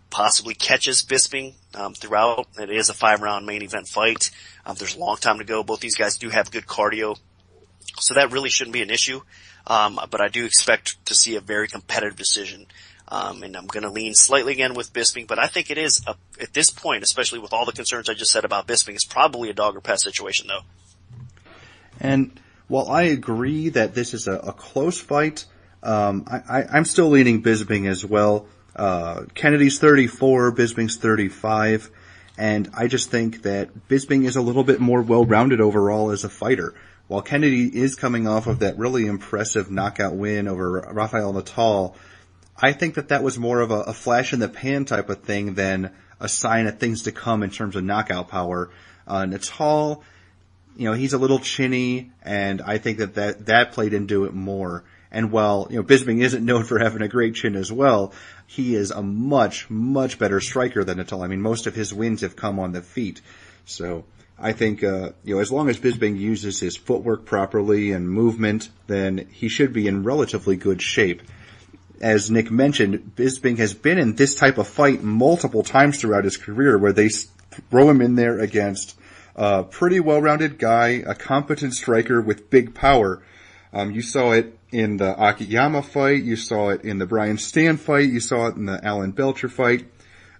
possibly catches Bisping throughout. It is a 5-round main event fight. There's a long time to go. Both these guys do have good cardio, so that really shouldn't be an issue. But I do expect to see a very competitive decision. And I'm going to lean slightly again with Bisping, but I think it is, at this point, especially with all the concerns I just said about Bisping, it's probably a dog or pass situation, though. And while I agree that this is a close fight, I'm still leaning Bisping as well. Kennedy's 34, Bisping's 35, and I just think that Bisping is a little bit more well-rounded overall as a fighter. While Kennedy is coming off of that really impressive knockout win over Rafael Natal, I think that was more of a flash in the pan type of thing than a sign of things to come in terms of knockout power. Natal, he's a little chinny, and I think that played into it more. And while, Bisping isn't known for having a great chin as well, he is a much, much better striker than Natal. I mean, most of his wins have come on the feet. So I think, as long as Bisping uses his footwork properly and movement, then he should be in relatively good shape. As Nick mentioned, Bisping has been in this type of fight multiple times throughout his career where they throw him in there against a pretty well-rounded guy, a competent striker with big power. You saw it in the Akiyama fight, you saw it in the Brian Stann fight, you saw it in the Alan Belcher fight.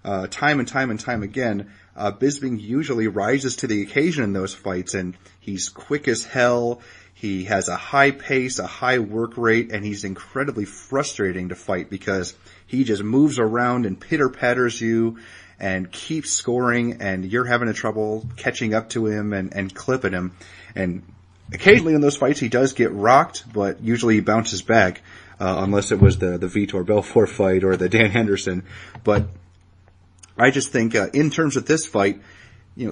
Time and time again, Bisping usually rises to the occasion in those fights, and he's quick as hell. He has a high pace, a high work rate, and he's incredibly frustrating to fight because he just moves around and pitter-patters you and keeps scoring, and you're having trouble catching up to him and clipping him. And occasionally in those fights he does get rocked, but usually he bounces back, unless it was the Vitor Belfort fight or the Dan Henderson. But I just think, in terms of this fight,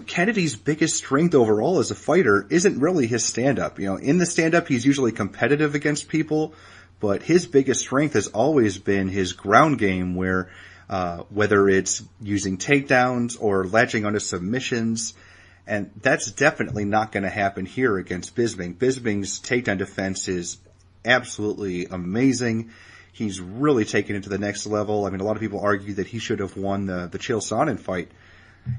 Kennedy's biggest strength overall as a fighter isn't really his stand-up. In the stand-up he's usually competitive against people, but his biggest strength has always been his ground game where, whether it's using takedowns or latching onto submissions, and that's definitely not going to happen here against Bisping. Bisping's takedown defense is absolutely amazing. He's really taken it to the next level. I mean, a lot of people argue that he should have won the Chael Sonnen fight.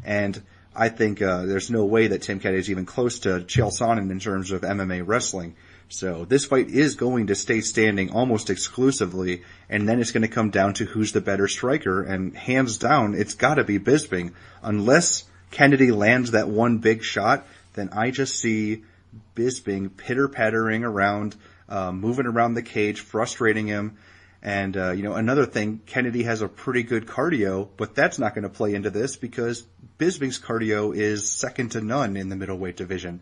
And I think there's no way that Tim Kennedy is even close to Chael Sonnen in terms of MMA wrestling. So this fight is going to stay standing almost exclusively, and then it's going to come down to who's the better striker. And hands down, it's got to be Bisping. Unless Kennedy lands that one big shot, then I just see Bisping pitter-pattering around, moving around the cage, frustrating him. And, another thing, Kennedy has a pretty good cardio, but that's not going to play into this because Bisping's cardio is second to none in the middleweight division.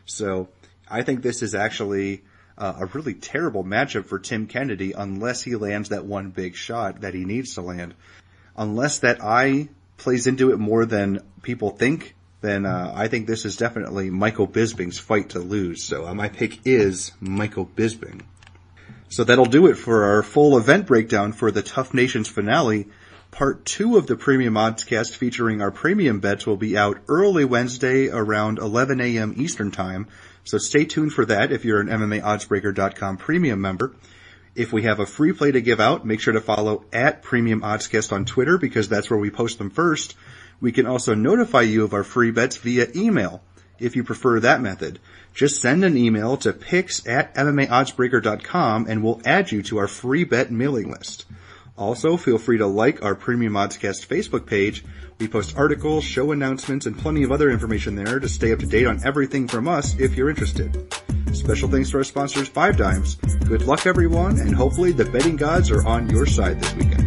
So I think this is actually a really terrible matchup for Tim Kennedy unless he lands that one big shot that he needs to land. Unless that eye plays into it more than people think, then I think this is definitely Michael Bisping's fight to lose. So my pick is Michael Bisping. So that'll do it for our full event breakdown for the Tough Nations finale. Part 2 of the Premium Oddscast featuring our premium bets will be out early Wednesday around 11 a.m. Eastern Time. So stay tuned for that if you're an MMAOddsbreaker.com premium member. If we have a free play to give out, make sure to follow at Premium Oddscast on Twitter because that's where we post them first. We can also notify you of our free bets via email if you prefer that method. Just send an email to picks@MMAOddsbreaker.com and we'll add you to our free bet mailing list. Also, feel free to like our Premium Oddscast Facebook page. We post articles, show announcements, and plenty of other information there to stay up to date on everything from us if you're interested. Special thanks to our sponsors, 5 Dimes. Good luck, everyone, and hopefully the betting gods are on your side this weekend.